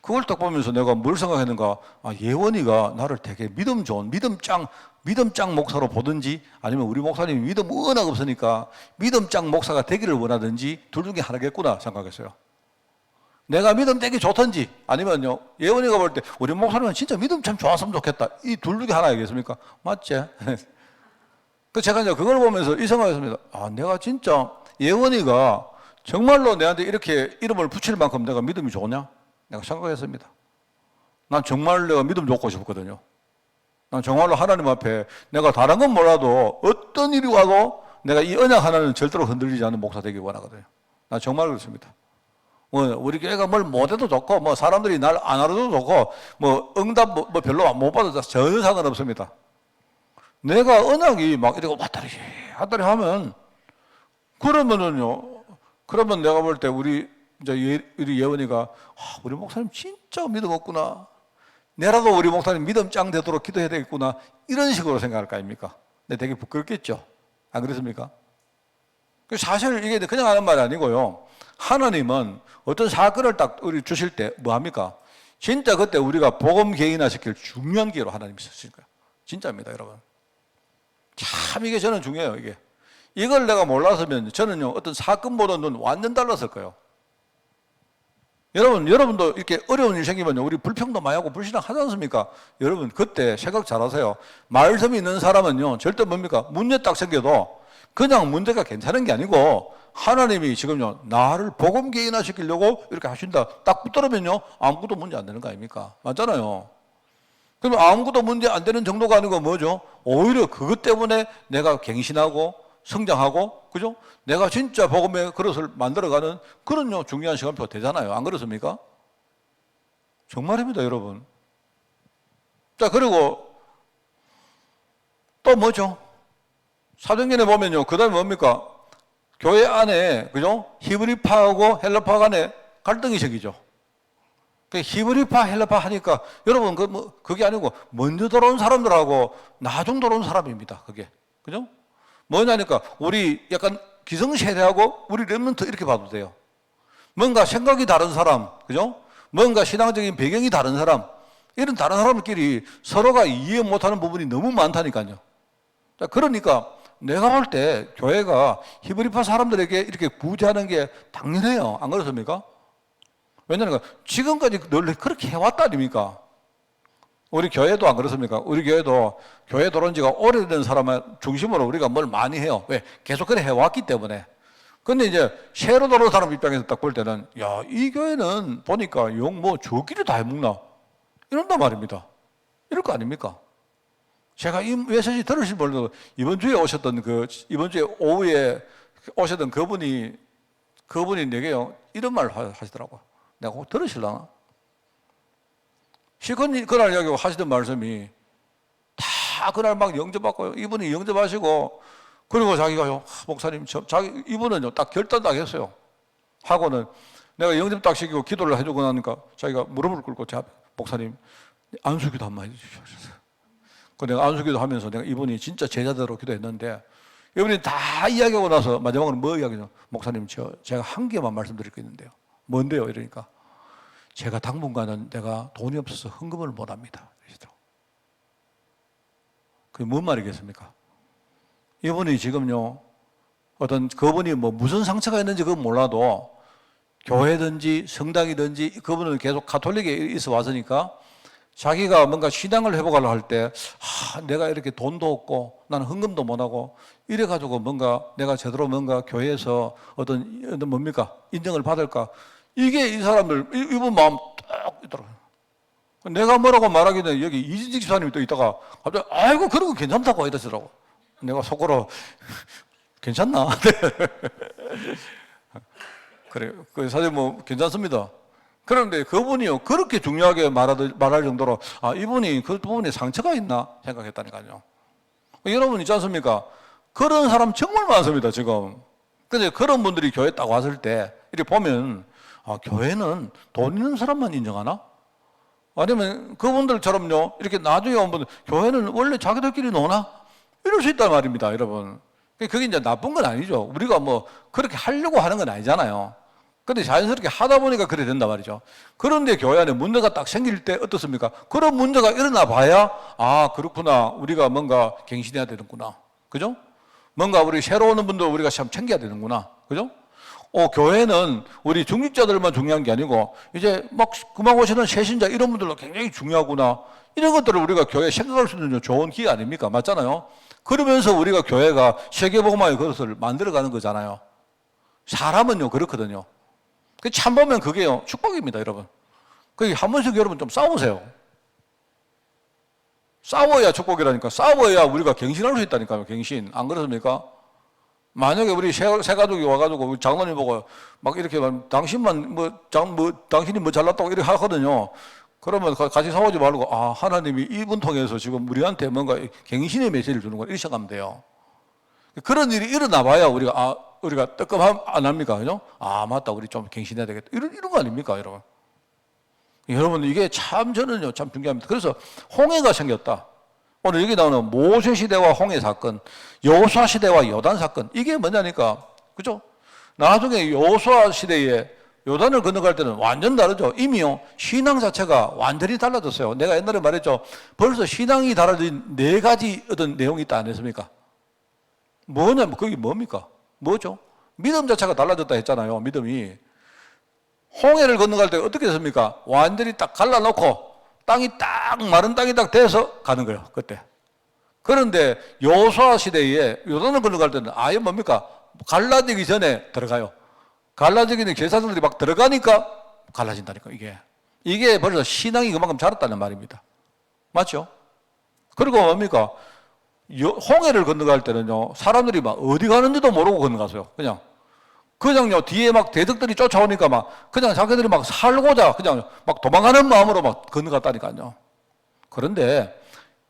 그걸 딱 보면서 내가 뭘 생각했는가? 아, 예원이가 나를 되게 믿음 좋은 믿음장 목사로 보든지 아니면 우리 목사님이 믿음 워낙 없으니까 믿음장 목사가 되기를 원하든지 둘 중에 하나겠구나 생각했어요. 내가 믿음 되게 좋든지 아니면요 예원이가 볼 때 우리 목사님은 진짜 믿음 참 좋았으면 좋겠다 이 둘 중에 하나이겠습니까? 맞지? 그 제가 이제 그걸 보면서 이 생각했습니다. 아, 내가 진짜 예원이가 정말로 내한테 이렇게 이름을 붙일 만큼 내가 믿음이 좋냐? 내가 생각했습니다. 난 정말 내가 믿음 좋고 싶거든요. 난 정말로 하나님 앞에 내가 다른 건 몰라도 어떤 일이 와도 내가 이 언약 하나는 절대로 흔들리지 않는 목사 되길 원하거든요. 난 정말 그렇습니다. 우리 교회가 뭘 못해도 좋고, 사람들이 날 안 알아도 좋고, 응답 별로 못 받아도 전혀 상관없습니다. 내가 언약이 막 이렇게 왔다리 하면, 그러면 내가 볼 때 우리 예원이가, 우리 목사님 진짜 믿음 없구나. 내라도 우리 목사님 믿음 짱 되도록 기도해야 되겠구나. 이런 식으로 생각할 거 아닙니까? 근데 되게 부끄럽겠죠? 안 그렇습니까? 사실 이게 그냥 하는 말이 아니고요. 하나님은 어떤 사건을 딱 우리 주실 때 뭐 합니까? 진짜 그때 우리가 복음 개인화시킬 중요한 기회로 하나님이 쓰실 거예요. 진짜입니다, 여러분. 참 이게 저는 중요해요, 이게. 이걸 내가 몰랐으면 저는요, 어떤 사건보다는 완전 달랐을 거예요. 여러분도 이렇게 어려운 일 생기면요, 우리 불평도 많이 하고 불신앙 하지 않습니까? 여러분, 그때 생각 잘 하세요. 말씀이 있는 사람은요, 절대 뭡니까? 문제 딱 생겨도 그냥 문제가 괜찮은 게 아니고 하나님이 지금요, 나를 복음 개인화시키려고 이렇게 하신다. 딱 붙들으면요, 아무것도 문제 안 되는 거 아닙니까? 맞잖아요. 그러면 아무것도 문제 안 되는 정도가 아니고 뭐죠? 오히려 그것 때문에 내가 갱신하고 성장하고, 그죠? 내가 진짜 복음의 그릇을 만들어가는 그런 중요한 시간표가 되잖아요. 안 그렇습니까? 정말입니다, 여러분. 자, 그리고 또 뭐죠? 사도행전에 보면요, 그 다음에 뭡니까? 교회 안에, 그죠? 히브리파하고 헬라파 간에 갈등이 생기죠. 히브리파, 헬라파 하니까 여러분, 그게 아니고 먼저 들어온 사람들하고 나중 들어온 사람입니다. 그게. 그죠? 뭐냐니까 우리 약간 기성세대하고 우리 렘넌트 이렇게 봐도 돼요. 뭔가 생각이 다른 사람, 그죠? 뭔가 신앙적인 배경이 다른 사람, 이런 다른 사람들끼리 서로가 이해 못하는 부분이 너무 많다니까요. 자, 그러니까 내가 볼 때 교회가 히브리파 사람들에게 이렇게 구제하는 게 당연해요. 안 그렇습니까? 왜냐하면 지금까지 늘 그렇게 해왔다 아닙니까? 우리 교회도 안 그렇습니까? 우리 교회도 교회 들어온 지가 오래된 사람을 중심으로 우리가 뭘 많이 해요. 왜? 계속 그래 해왔기 때문에. 근데 이제 새로 들어온 사람 입장에서 딱 볼 때는 야, 이 교회는 보니까 저끼리 다 해먹나? 이런단 말입니다. 이럴 거 아닙니까? 제가 이 메시지 들으실 분도 이번 주에 오후에 오셨던 그분이 내게요, 이런 말을 하시더라고요. 내가 혹 들으실라나? 실컷 그날 이야기 하시던 말씀이 다 그날 막 영접받고요. 이분이 영접하시고, 그리고 자기가요, 목사님, 이분은요, 딱 결단 딱 했어요. 하고는 내가 영접 딱 시키고 기도를 해주고 나니까 자기가 무릎을 꿇고 목사님, 안수기도 한번 해주십시오. 그 내가 안수기도 하면서 내가 이분이 진짜 제자대로 기도했는데, 이분이 다 이야기하고 나서 마지막으로 뭐 이야기냐? 목사님, 제가 한 개만 말씀드릴 게 있는데요. 뭔데요? 이러니까. 제가 당분간은 내가 돈이 없어서 헌금을 못 합니다. 그게 뭔 말이겠습니까? 이분이 지금요, 그분이 무슨 상처가 있는지 그건 몰라도 교회든지 성당이든지 그분은 계속 가톨릭에 있어 왔으니까 자기가 뭔가 신앙을 회복하려고 할 때, 내가 이렇게 돈도 없고, 나는 헌금도 못하고, 이래가지고 뭔가 내가 제대로 뭔가 교회에서 어떤 뭡니까? 인정을 받을까? 이게 이 사람들, 이분 마음 딱 있더라고요. 내가 뭐라고 말하기 전에 여기 이진직 집사님이 또 있다가 갑자기, 아이고, 그런 거 괜찮다고 이러더라고. 내가 속으로, 괜찮나? 그래, 사실 뭐 괜찮습니다. 그런데 그분이요, 그렇게 중요하게 말할 정도로, 이분이 그 부분에 상처가 있나 생각했다니까요. 여러분 있지 않습니까? 그런 사람 정말 많습니다, 지금. 근데 그런 분들이 교회 딱 왔을 때, 이렇게 보면, 교회는 돈 있는 사람만 인정하나? 아니면 그분들처럼요, 이렇게 나중에 온 분들, 교회는 원래 자기들끼리 노나? 이럴 수 있단 말입니다, 여러분. 그게 이제 나쁜 건 아니죠. 우리가 뭐 그렇게 하려고 하는 건 아니잖아요. 근데 자연스럽게 하다 보니까 그래 된단 말이죠. 그런데 교회 안에 문제가 딱 생길 때 어떻습니까? 그런 문제가 일어나 봐야, 그렇구나. 우리가 뭔가 갱신해야 되는구나. 그죠? 뭔가 우리 새로 오는 분들 우리가 참 챙겨야 되는구나. 그죠? 교회는 우리 중직자들만 중요한 게 아니고, 이제 막 금방 오시는 새신자 이런 분들도 굉장히 중요하구나. 이런 것들을 우리가 교회에 생각할 수 있는 좋은 기회 아닙니까? 맞잖아요? 그러면서 우리가 교회가 세계복음화의 그릇을 만들어가는 거잖아요. 사람은요, 그렇거든요. 참 보면 그게요, 축복입니다, 여러분. 한 번씩 여러분 좀 싸우세요. 싸워야 축복이라니까. 싸워야 우리가 갱신할 수 있다니까요, 갱신. 안 그렇습니까? 만약에 우리 새 가족이 와가지고 우리 장로님 보고 막 이렇게 당신만 당신이 뭐 잘났다고 이렇게 하거든요. 그러면 같이 싸우지 말고, 하나님이 이분 통해서 지금 우리한테 뭔가 갱신의 메시지를 주는 거 이렇게 생각하면 돼요. 그런 일이 일어나 봐야 우리가 뜨끔함 안 합니까? 그죠? 맞다. 우리 좀 갱신해야 되겠다. 이런 거 아닙니까, 여러분? 여러분, 이게 참 저는요, 참 중요합니다. 그래서 홍해가 생겼다. 오늘 여기 나오는 모세 시대와 홍해 사건, 여호수아 시대와 요단 사건, 이게 뭐냐니까, 그죠? 나중에 여호수아 시대에 요단을 건너갈 때는 완전 다르죠. 이미요, 신앙 자체가 완전히 달라졌어요. 내가 옛날에 말했죠. 벌써 신앙이 달라진 4가지 어떤 내용이 있다 안 했습니까? 뭐냐면, 그게 뭡니까? 뭐죠? 믿음 자체가 달라졌다 했잖아요. 믿음이. 홍해를 건너갈 때 어떻게 됐습니까? 완전히 딱 갈라놓고 땅이 딱 마른 땅이 딱 돼서 가는 거예요. 그때. 그런데 여호수아 시대에 요단을 건너갈 때는 아예 뭡니까? 갈라지기 전에 들어가요. 갈라지기 전에 제사장들이 막 들어가니까 갈라진다니까, 이게 벌써 신앙이 그만큼 자랐다는 말입니다. 맞죠? 그리고 뭡니까? 홍해를 건너갈 때는요, 사람들이 막 어디 가는지도 모르고 건너가세요. 그냥요, 뒤에 막 대적들이 쫓아오니까 그냥 자기들이 막 살고자 그냥 막 도망가는 마음으로 막 건너갔다니까요. 그런데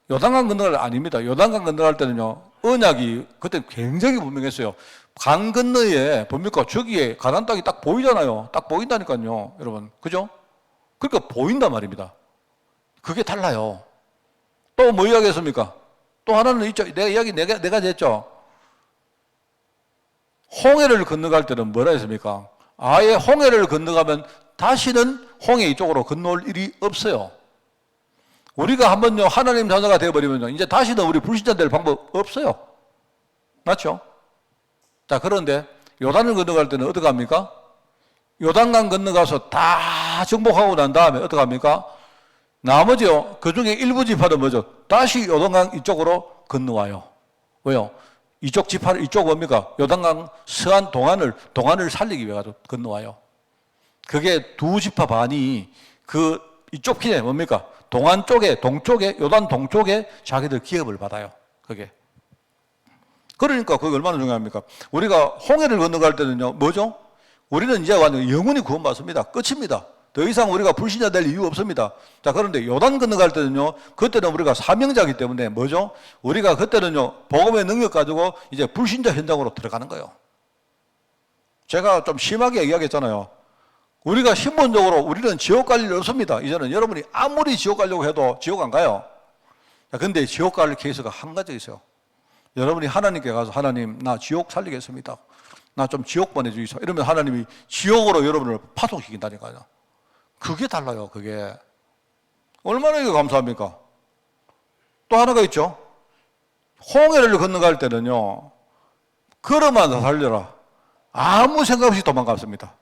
요단강 건너갈 아닙니다. 요단강 건너갈 때는요, 언약이 그때 굉장히 분명했어요. 강 건너에 뭡니까? 저기에 가나안 땅이 딱 보이잖아요. 딱 보인다니까요, 여러분. 그죠? 그러니까 보인단 말입니다. 그게 달라요. 또 뭐 이야기했습니까? 또 하나는 있죠. 내가 했죠. 홍해를 건너갈 때는 뭐라 했습니까? 아예 홍해를 건너가면 다시는 홍해 이쪽으로 건너올 일이 없어요. 우리가 한번요, 하나님 자녀가 되어버리면요, 이제 다시는 우리 불신자 될 방법 없어요. 맞죠? 자, 그런데 요단을 건너갈 때는 어떻게 합니까? 요단강 건너가서 다 정복하고 난 다음에 어떻게 합니까? 나머지요, 그 중에 일부 지파는 뭐죠? 다시 요단강 이쪽으로 건너와요. 왜요? 이쪽 지파를, 이쪽 뭡니까? 요단강 서안 동안을 살리기 위해 가지고 건너와요. 그게 2지파 반이 이쪽 편에 뭡니까? 동쪽에, 요단 동쪽에 자기들 기업을 받아요. 그게. 그러니까 그게 얼마나 중요합니까? 우리가 홍해를 건너갈 때는요, 뭐죠? 우리는 이제 완전 영원히 구원받습니다. 끝입니다. 더 이상 우리가 불신자 될 이유 없습니다. 자, 그런데 요단 건너갈 때는요, 그때는 우리가 사명자이기 때문에 뭐죠? 우리가 그때는요, 복음의 능력 가지고 이제 불신자 현장으로 들어가는 거예요. 제가 좀 심하게 이야기했잖아요. 우리가 신분적으로 우리는 지옥 갈 일 없습니다. 이제는 여러분이 아무리 지옥 가려고 해도 지옥 안 가요. 자, 근데 지옥 갈 케이스가 한 가지 있어요. 여러분이 하나님께 가서, 하나님, 나 지옥 살리겠습니다. 나 좀 지옥 보내주이소. 이러면 하나님이 지옥으로 여러분을 파송시킨다니까요. 그게 달라요, 그게. 얼마나 이게 감사합니까? 또 하나가 있죠. 홍해를 건너갈 때는요, 걸어만 살려라. 아무 생각 없이 도망갔습니다.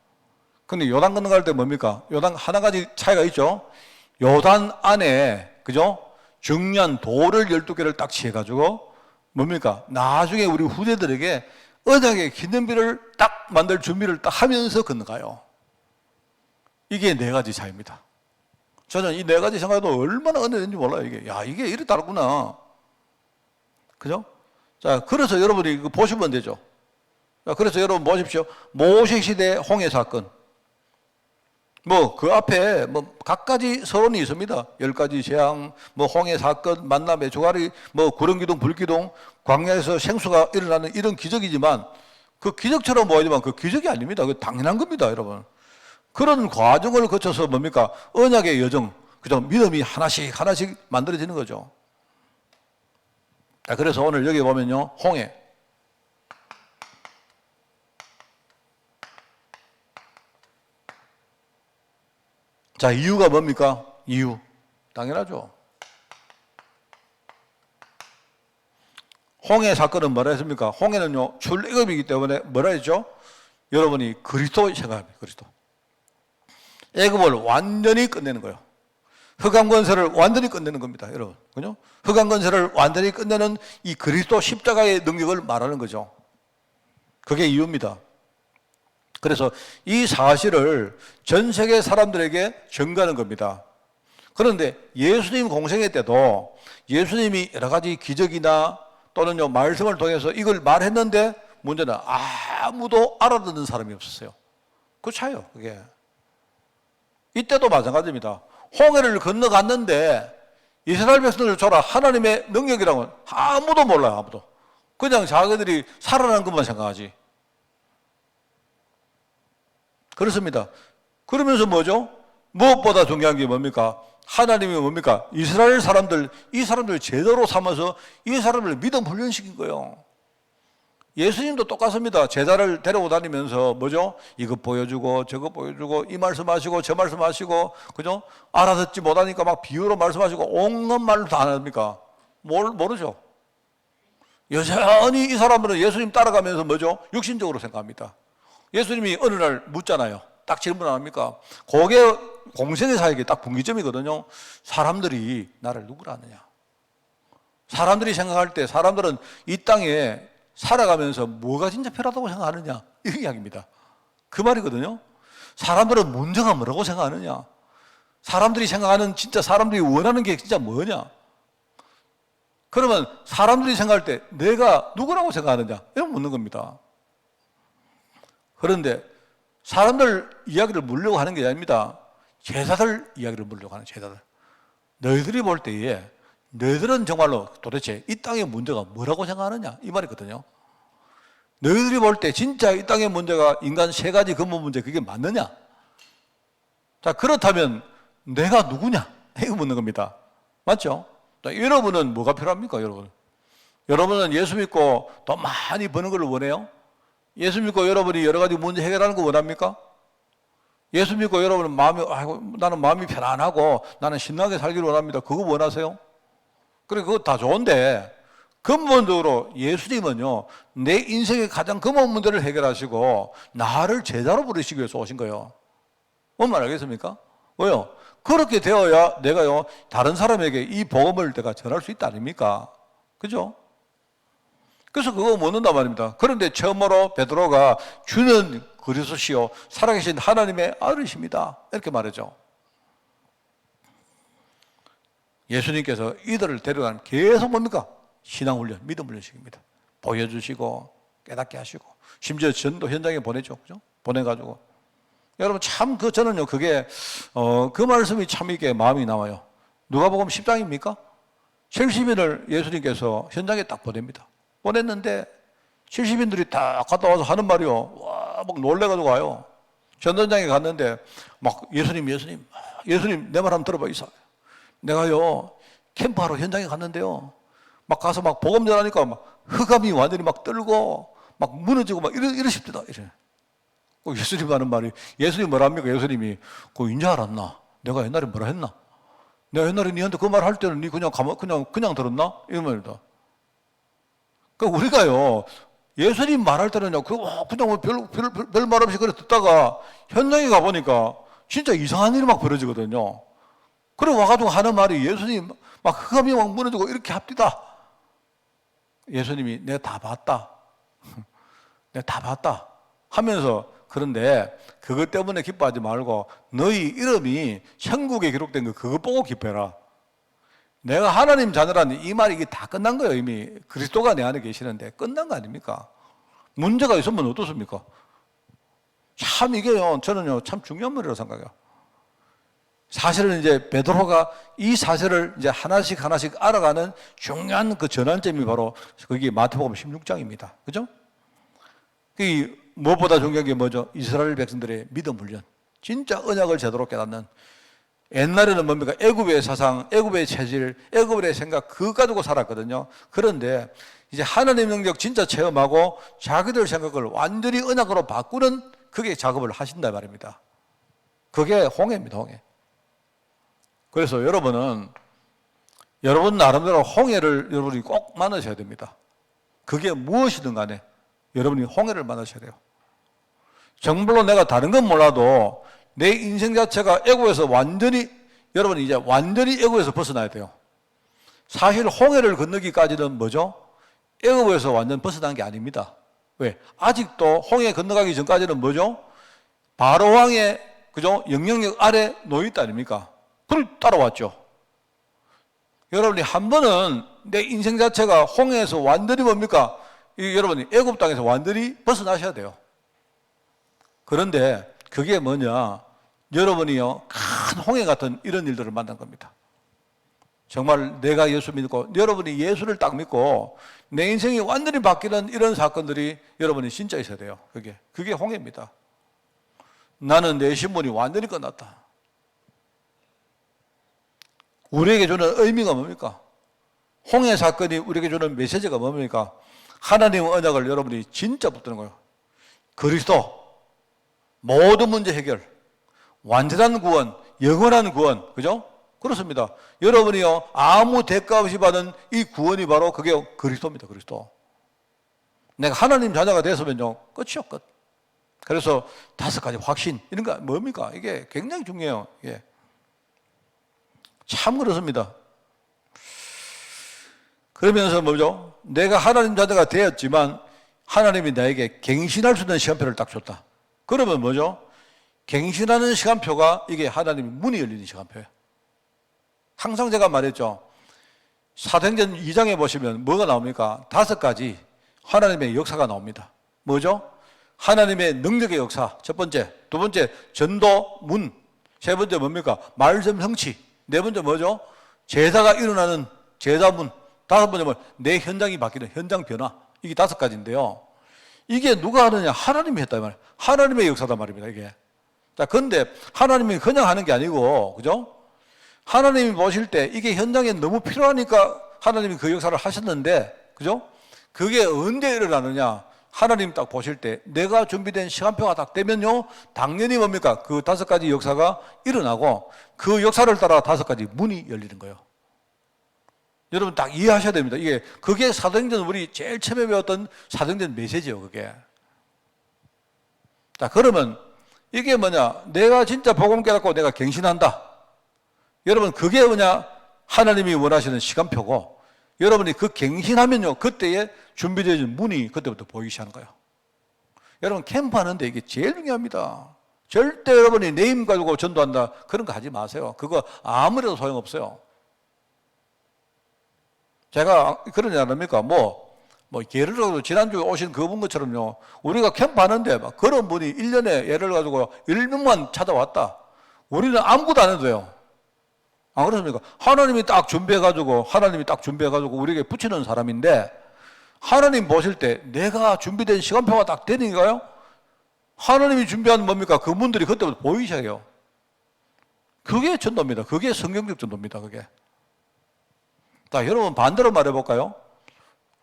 근데 요단 건너갈 때 뭡니까? 요단 하나 가지 차이가 있죠. 요단 안에, 그죠? 정리한 돌을 12개를 딱 취해가지고, 뭡니까? 나중에 우리 후대들에게 언약의 기념비를 딱 만들 준비를 딱 하면서 건너가요. 이게 네 가지 차이입니다. 저는 이 네 가지 생각해도 얼마나 은혜인지 몰라요, 이게. 야, 이게 이렇게 다르구나. 그죠? 자, 그래서 여러분이 이거 보시면 되죠. 자, 그래서 여러분 보십시오. 모세 시대 홍해 사건. 뭐, 그 앞에 뭐, 각가지 서론이 있습니다. 10가지 재앙, 뭐, 홍해 사건, 만남의 조가리, 뭐, 구름기둥, 불기둥, 광야에서 생수가 일어나는 이런 기적이지만 그 기적처럼 보이지만 그 기적이 아닙니다. 그 당연한 겁니다, 여러분. 그런 과정을 거쳐서 뭡니까? 언약의 여정, 그죠? 믿음이 하나씩 하나씩 만들어지는 거죠. 자, 그래서 오늘 여기 보면요, 홍해. 자, 이유가 뭡니까? 이유. 당연하죠. 홍해 사건은 뭐라 했습니까? 홍해는요, 출애굽이기 때문에 뭐라 했죠? 여러분이 그리스도 생각합니다. 그리스도. 애굽을 완전히 끝내는 거예요. 흑암 건설을 완전히 끝내는 겁니다, 여러분. 그죠? 흑암 건설을 완전히 끝내는 이 그리스도 십자가의 능력을 말하는 거죠. 그게 이유입니다. 그래서 이 사실을 전 세계 사람들에게 전가하는 겁니다. 그런데 예수님 공생애 때도 예수님이 여러 가지 기적이나 또는 말씀을 통해서 이걸 말했는데 문제는 아무도 알아듣는 사람이 없었어요. 그 차이요, 그게. 이때도 마찬가지입니다. 홍해를 건너갔는데 이스라엘 백성들 줘라 하나님의 능력이라고는 아무도 몰라요, 아무도. 그냥 자기들이 살아난 것만 생각하지. 그렇습니다. 그러면서 뭐죠? 무엇보다 중요한 게 뭡니까? 하나님이 뭡니까? 이스라엘 사람들, 이 사람들을 제대로 삼아서 이 사람을 믿음 훈련시킨 거예요. 예수님도 똑같습니다. 제자를 데리고 다니면서 뭐죠? 이것 보여주고 저것 보여주고 이 말씀하시고 저 말씀하시고, 그죠? 알아듣지 못하니까 막 비유로 말씀하시고 온갖 말로 다 안 합니까? 모르죠. 여전히 이 사람들은 예수님 따라가면서 뭐죠? 육신적으로 생각합니다. 예수님이 어느 날 묻잖아요. 딱 질문 안 합니까? 그게 공생의 사역의 딱 분기점이거든요. 사람들이 나를 누구라 하느냐? 사람들이 생각할 때 사람들은 이 땅에 살아가면서 뭐가 진짜 필요하다고 생각하느냐? 이 이야기입니다. 그 말이거든요. 사람들은 문제가 뭐라고 생각하느냐? 사람들이 생각하는 진짜 사람들이 원하는 게 진짜 뭐냐? 그러면 사람들이 생각할 때 내가 누구라고 생각하느냐? 이런 묻는 겁니다. 그런데 사람들 이야기를 물려고 하는 게 아닙니다. 제자들 이야기를 물려고 하는 제자들. 너희들이 볼 때에 너희들은 정말로 도대체 이 땅의 문제가 뭐라고 생각하느냐? 이 말이거든요. 너희들이 볼 때 진짜 이 땅의 문제가 인간 세 가지 근본 문제 그게 맞느냐? 자, 그렇다면 내가 누구냐? 이거 묻는 겁니다. 맞죠? 자, 여러분은 뭐가 필요합니까, 여러분? 여러분은 예수 믿고 더 많이 버는 걸 원해요? 예수 믿고 여러분이 여러 가지 문제 해결하는 거 원합니까? 예수 믿고 여러분은 나는 마음이 편안하고 나는 신나게 살기를 원합니다. 그거 원하세요? 그래, 그거 다 좋은데 근본적으로 예수님은요, 내 인생의 가장 근본 문제를 해결하시고 나를 제자로 부르시기 위해서 오신 거예요. 뭔 말 알겠습니까? 왜요? 그렇게 되어야 내가요, 다른 사람에게 이 복음을 내가 전할 수 있다 아닙니까? 그죠? 그래서 그거 묻는단 말입니다. 그런데 처음으로 베드로가 주는 그리스도시요 살아계신 하나님의 아들이십니다. 이렇게 말하죠. 예수님께서 이들을 데려가면 계속 뭡니까? 신앙훈련, 믿음훈련식입니다. 보여주시고 깨닫게 하시고 심지어 전도 현장에 보내죠. 그죠? 보내가지고 여러분 참 저는요 그게 그 말씀이 참 이게 마음이 나와요. 누가복음 10장입니까? 70인을 예수님께서 현장에 딱 보냅니다. 보냈는데 70인들이 딱 갔다 와서 하는 말이요. 와, 막 놀래가지고 와요. 전도장에 갔는데 막 예수님 내 말 한번 들어봐 이사. 내가요 캠프하러 현장에 갔는데요. 막 가서 막 복음 전하니까 막 흑암이 완전히 막 떨고 막 무너지고 막 이러십니다. 이래. 예수님 하는 말이 예수님 뭐라 합니까? 예수님이 그거 인지 알았나? 내가 옛날에 뭐라 했나? 내가 옛날에 니한테 그 말 할 때는 니 그냥 들었나? 이런 말이다. 그러니까 우리가요 예수님 말할 때는요 그냥 별 말 없이 그래 듣다가 현장에 가보니까 진짜 이상한 일이 막 벌어지거든요. 그래 와가지고 하는 말이 예수님 막 흑암이 막 무너지고 이렇게 합디다. 예수님이 내가 다 봤다. 내가 다 봤다. 하면서 그런데 그것 때문에 기뻐하지 말고 너희 이름이 천국에 기록된 거 그거 보고 기뻐해라. 내가 하나님 자녀라니 이 말이 이게 다 끝난 거예요. 이미 그리스도가 내 안에 계시는데 끝난 거 아닙니까? 문제가 있으면 어떻습니까? 참 이게요, 저는요, 참 중요한 말이라고 생각해요. 사실은 이제 베드로가 이 사실을 이제 하나씩 알아가는 중요한 그 전환점이 바로 거기 마태복음 16장입니다. 그죠? 이 무엇보다 중요한 게 뭐죠? 이스라엘 백성들의 믿음 훈련. 진짜 언약을 제대로 깨닫는. 옛날에는 뭡니까? 애굽의 사상, 애굽의 체질, 애굽의 생각 그거 가지고 살았거든요. 그런데 이제 하나님 능력 진짜 체험하고 자기들 생각을 완전히 언약으로 바꾸는 그게 작업을 하신다 말입니다. 그게 홍해입니다, 홍해. 그래서 여러분은 여러분 나름대로 홍해를 여러분이 꼭 만나셔야 됩니다. 그게 무엇이든 간에 여러분이 홍해를 만나셔야 돼요. 정말로 내가 다른 건 몰라도 내 인생 자체가 애굽에서 완전히 여러분이 이제 완전히 애굽에서 벗어나야 돼요. 사실 홍해를 건너기까지는 뭐죠? 애굽에서 완전 벗어난 게 아닙니다. 왜? 아직도 홍해 건너가기 전까지는 뭐죠? 바로 왕의 그죠? 영향력 아래 놓여 있다 아닙니까? 그걸 따라왔죠. 여러분이 한 번은 내 인생 자체가 홍해에서 완전히 뭡니까? 여러분이 애굽 땅에서 완전히 벗어나셔야 돼요. 그런데 그게 뭐냐? 여러분이요, 큰 홍해 같은 이런 일들을 만난 겁니다. 정말 내가 예수 믿고, 여러분이 예수를 딱 믿고, 내 인생이 완전히 바뀌는 이런 사건들이 여러분이 진짜 있어야 돼요. 그게 홍해입니다. 나는 내 신분이 완전히 끝났다. 우리에게 주는 의미가 뭡니까? 홍해 사건이 우리에게 주는 메시지가 뭡니까? 하나님의 언약을 여러분이 진짜 붙드는 거예요. 그리스도, 모든 문제 해결, 완전한 구원, 영원한 구원, 그죠? 그렇습니다. 여러분이요, 아무 대가 없이 받은 이 구원이 바로 그게 그리스도입니다, 그리스도. 내가 하나님 자녀가 됐으면요, 끝이요, 끝. 그래서 5가지 확신, 이런 거 뭡니까? 이게 굉장히 중요해요, 이게. 참 그렇습니다. 그러면서 뭐죠? 내가 하나님 자녀가 되었지만 하나님이 나에게 갱신할 수 있는 시간표를 딱 줬다. 그러면 뭐죠? 갱신하는 시간표가 이게 하나님의 문이 열리는 시간표예요. 항상 제가 말했죠. 사도행전 2장에 보시면 뭐가 나옵니까? 5가지 하나님의 역사가 나옵니다. 뭐죠? 하나님의 능력의 역사, 첫 번째. 두 번째, 전도 문. 세 번째 뭡니까? 말씀 성취. 네 번째 뭐죠? 제사가 일어나는 제사문. 5번째 뭐? 내 현장이 바뀌는 현장 변화. 이게 5가지인데요. 이게 누가 하느냐? 하나님이 했단 말이에요. 하나님의 역사단 말입니다, 이게. 자, 근데 하나님이 그냥 하는 게 아니고, 그죠? 하나님이 보실 때 이게 현장에 너무 필요하니까 하나님이 그 역사를 하셨는데, 그죠? 그게 언제 일어나느냐? 하나님 딱 보실 때 내가 준비된 시간표가 딱 되면요, 당연히 뭡니까? 그 5가지 역사가 일어나고 그 역사를 따라 5가지 문이 열리는 거예요. 여러분 딱 이해하셔야 됩니다. 그게 사도행전 우리 제일 처음에 배웠던 사도행전 메시지예요, 그게. 자, 그러면 이게 뭐냐? 내가 진짜 복음 깨닫고 내가 갱신한다. 여러분, 그게 뭐냐? 하나님이 원하시는 시간표고, 여러분이 그 갱신하면요, 그때에 준비되어진 문이 그때부터 보이기 시작하는 거예요. 여러분, 캠프하는데 이게 제일 중요합니다. 절대 여러분이 내 힘 가지고 전도한다, 그런 거 하지 마세요. 그거 아무래도 소용없어요. 제가 그러지 않습니까? 예를 들어서 지난주에 오신 그분 것처럼요, 우리가 캠프하는데 막 그런 분이 1년에 예를 가지고 1명만 찾아왔다. 우리는 아무것도 안 해도 돼요. 안 그렇습니까? 하나님이 딱 준비해가지고 우리에게 붙이는 사람인데, 하나님 보실 때 내가 준비된 시간표가 딱 되니까요, 하나님이 준비한 뭡니까? 그 분들이 그때부터 보이기 시작해요. 그게 전도입니다. 그게 성경적 전도입니다, 그게. 자, 여러분 반대로 말해볼까요?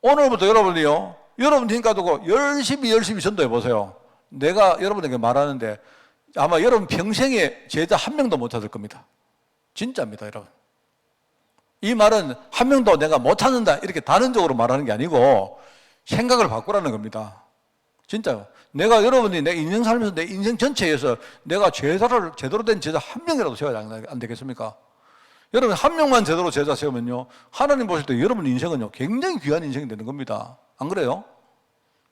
오늘부터 여러분이요, 여러분 힘 가지고 열심히 전도해 보세요. 내가 여러분에게 말하는데 아마 여러분 평생에 제자 1명도 못 찾을 겁니다. 진짜입니다, 여러분. 이 말은 1명도 내가 못 찾는다 이렇게 단언적으로 말하는 게 아니고 생각을 바꾸라는 겁니다. 진짜요. 여러분이 내 인생 살면서 내 인생 전체에서 내가 제자를 제대로 된 제자 1명이라도 세워야 안 되겠습니까? 여러분 한 명만 제대로 제자 세우면요, 하나님 보실 때 여러분 인생은요 굉장히 귀한 인생이 되는 겁니다. 안 그래요?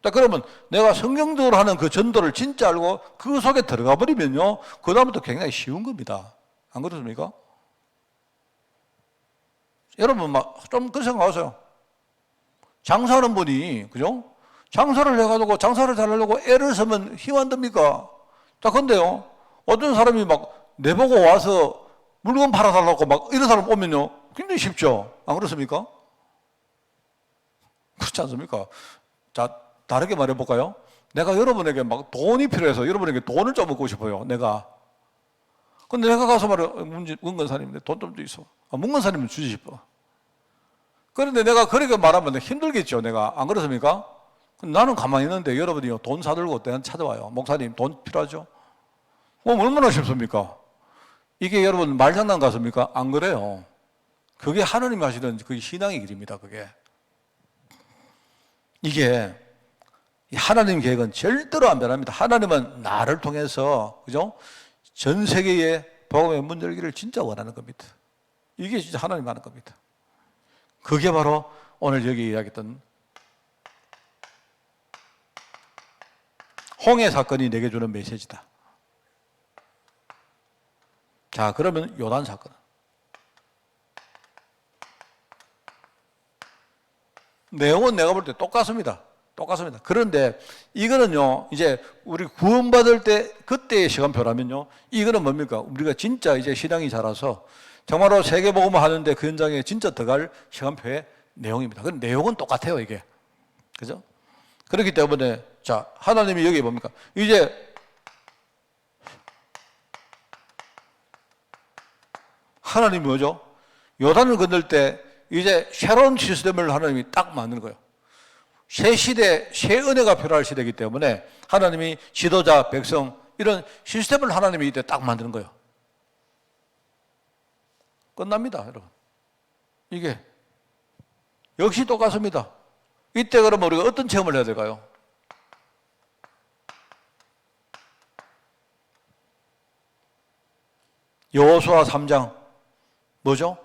자, 그러면 내가 성경적으로 하는 그 전도를 진짜 알고 그 속에 들어가 버리면요, 그 다음부터 굉장히 쉬운 겁니다. 안 그렇습니까? 여러분 막 좀 그 생각하세요. 장사하는 분이, 그죠? 장사를 해가지고 장사를 잘하려고 애를 쓰면 힘 안 듭니까? 자, 근데요, 어떤 사람이 막 내보고 와서 물건 팔아달라고 막 이런 사람 오면요, 굉장히 쉽죠? 안 그렇습니까? 그렇지 않습니까? 자, 다르게 말해볼까요? 내가 여러분에게 막 돈이 필요해서 여러분에게 돈을 좀 얻고 싶어요, 내가. 근데 내가 가서 말해, 문건사님, 돈 좀 주이소. 문건사님은 주지 싶어. 그런데 내가 그렇게 말하면 힘들겠죠, 내가. 안 그렇습니까? 나는 가만히 있는데 여러분이 돈 사들고 내한테 찾아와요. 목사님, 돈 필요하죠? 얼마나 쉽습니까? 이게 여러분 말장난 같습니까? 안 그래요. 그게 하나님이 하시는 그 신앙의 길입니다, 그게. 이게 하나님 계획은 절대로 안 변합니다. 하나님은 나를 통해서, 그죠? 전 세계에 복음의 문 열기를 진짜 원하는 겁니다. 이게 진짜 하나님 하는 겁니다. 그게 바로 오늘 여기 이야기했던 홍해 사건이 내게 주는 메시지다. 자, 그러면 요단 사건. 내용은 내가 볼 때 똑같습니다. 똑같습니다. 그런데 이거는요, 이제 우리 구원받을 때 그때의 시간표라면요, 이거는 뭡니까? 우리가 진짜 이제 신앙이 자라서 정말로 세계복음을 하는데 그 현장에 진짜 들어갈 시간표의 내용입니다. 그 내용은 똑같아요, 이게. 그죠? 그렇기 때문에, 자, 하나님이 여기 뭡니까? 이제 하나님이 뭐죠? 요단을 건널 때 이제 새로운 시스템을 하나님이 딱 만드는 거예요. 새 시대, 새 은혜가 필요할 시대이기 때문에 하나님이 지도자, 백성, 이런 시스템을 하나님이 이때 딱 만드는 거예요. 끝납니다, 여러분. 이게 역시 똑같습니다. 이때 그러면 우리가 어떤 체험을 해야 될까요? 여호수아 3장 뭐죠?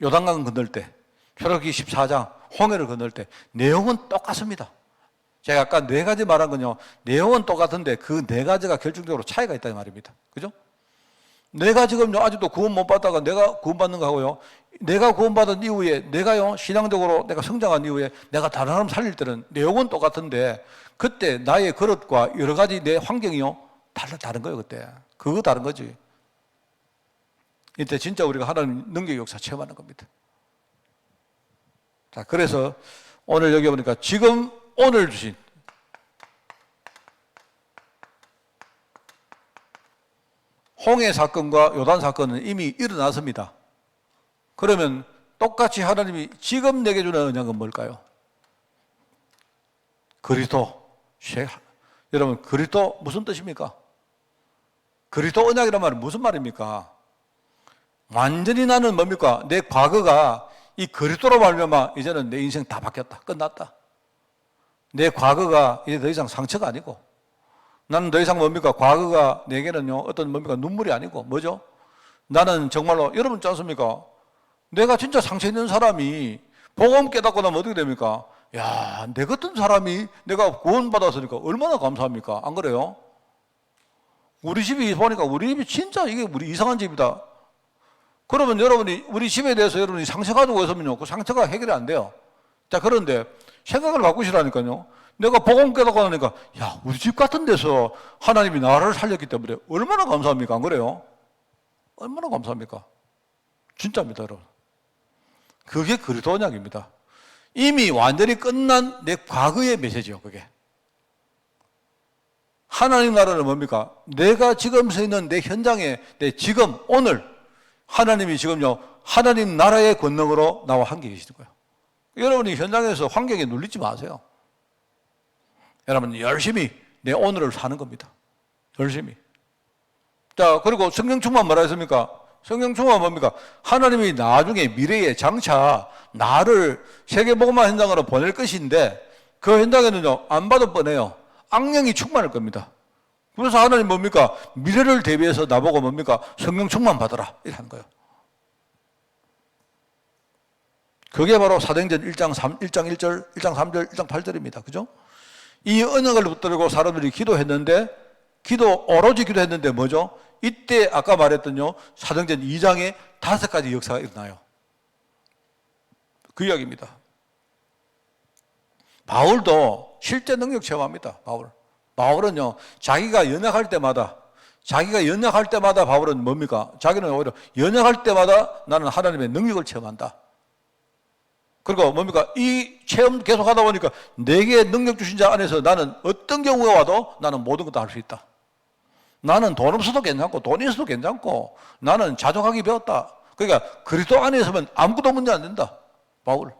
요단강 건널 때, 출애굽기 14장 홍해를 건널 때 내용은 똑같습니다. 제가 아까 4가지 말한 건요, 내용은 똑같은데 그 4가지가 결정적으로 차이가 있다는 말입니다. 그죠? 내가 지금요 아직도 구원 못 받다가 내가 구원받는 거 하고요, 내가 구원받은 이후에 내가요 신앙적으로 내가 성장한 이후에 내가 다른 사람 살릴 때는 내용은 똑같은데 그때 나의 그릇과 여러 가지 내 환경이요 다른 거예요. 그때 그거 다른 거지. 이때 진짜 우리가 하나님 능력의 역사 체험하는 겁니다. 자, 그래서 오늘 여기 보니까 지금 오늘 주신 홍해 사건과 요단 사건은 이미 일어났습니다. 그러면 똑같이 하나님이 지금 내게 주는 언약은 뭘까요? 그리스도. 여러분, 그리스도 무슨 뜻입니까? 그리스도 언약이란 말은 무슨 말입니까? 완전히 나는 뭡니까? 내 과거가 이 그리스도로 말미암아 이제는 내 인생 다 바뀌었다. 끝났다. 내 과거가 이제 더 이상 상처가 아니고 나는 더 이상 뭡니까? 과거가 내게는요 어떤 뭡니까? 눈물이 아니고 뭐죠? 나는 정말로 여러분 있지 않습니까? 내가 진짜 상처 있는 사람이 복음 깨닫고 나면 어떻게 됩니까? 야, 내 같은 사람이 내가 구원받았으니까 얼마나 감사합니까? 안 그래요? 우리 집이 보니까 우리 집이 진짜 이게 우리 이상한 집이다. 그러면 여러분이 우리 집에 대해서 여러분이 상처 가지고 있으면요 그 상처가 해결이 안 돼요. 자, 그런데 생각을 바꾸시라니까요. 내가 복음 깨닫고 나니까 야, 우리 집 같은 데서 하나님이 나를 살렸기 때문에 얼마나 감사합니까? 안 그래요? 얼마나 감사합니까? 진짜입니다, 여러분. 그게 그리스도 언약입니다. 이미 완전히 끝난 내 과거의 메시지요, 그게. 하나님 나라는 뭡니까? 내가 지금 서 있는 내 현장에 내 지금 오늘 하나님이 지금요 하나님 나라의 권능으로 나와 함께 계시는 거예요. 여러분이 현장에서 환경에 눌리지 마세요. 여러분 열심히 내 오늘을 사는 겁니다. 열심히. 자, 그리고 성경 충만 뭐라 했습니까? 성경 충만 뭡니까? 하나님이 나중에 미래에 장차 나를 세계복음화 현장으로 보낼 것인데 그 현장에는요 안 봐도 뻔해요. 악령이 충만할 겁니다. 그래서 하나님 뭡니까? 미래를 대비해서 나보고 뭡니까? 성령 충만 받아라 이렇게 하는 거예요. 그게 바로 사도행전 1장 1절, 1장 3절, 1장 8절입니다. 그죠? 이 언약을 붙들고 사람들이 기도했는데, 오로지 기도했는데 뭐죠? 이때 아까 말했던요, 사도행전 2장에 5가지 역사가 일어나요. 그 이야기입니다. 바울도 실제 능력 체험합니다. 바울은요, 자기가 연약할 때마다 바울은 뭡니까? 자기는 오히려 연약할 때마다 나는 하나님의 능력을 체험한다. 그리고 뭡니까? 이 체험 계속 하다 보니까 내게 능력 주신 자 안에서 나는 어떤 경우가 와도 나는 모든 것도 할 수 있다. 나는 돈 없어도 괜찮고 돈 있어도 괜찮고 나는 자족하기 배웠다. 그러니까 그리스도 안에 있으면 아무것도 문제 안 된다. 바울.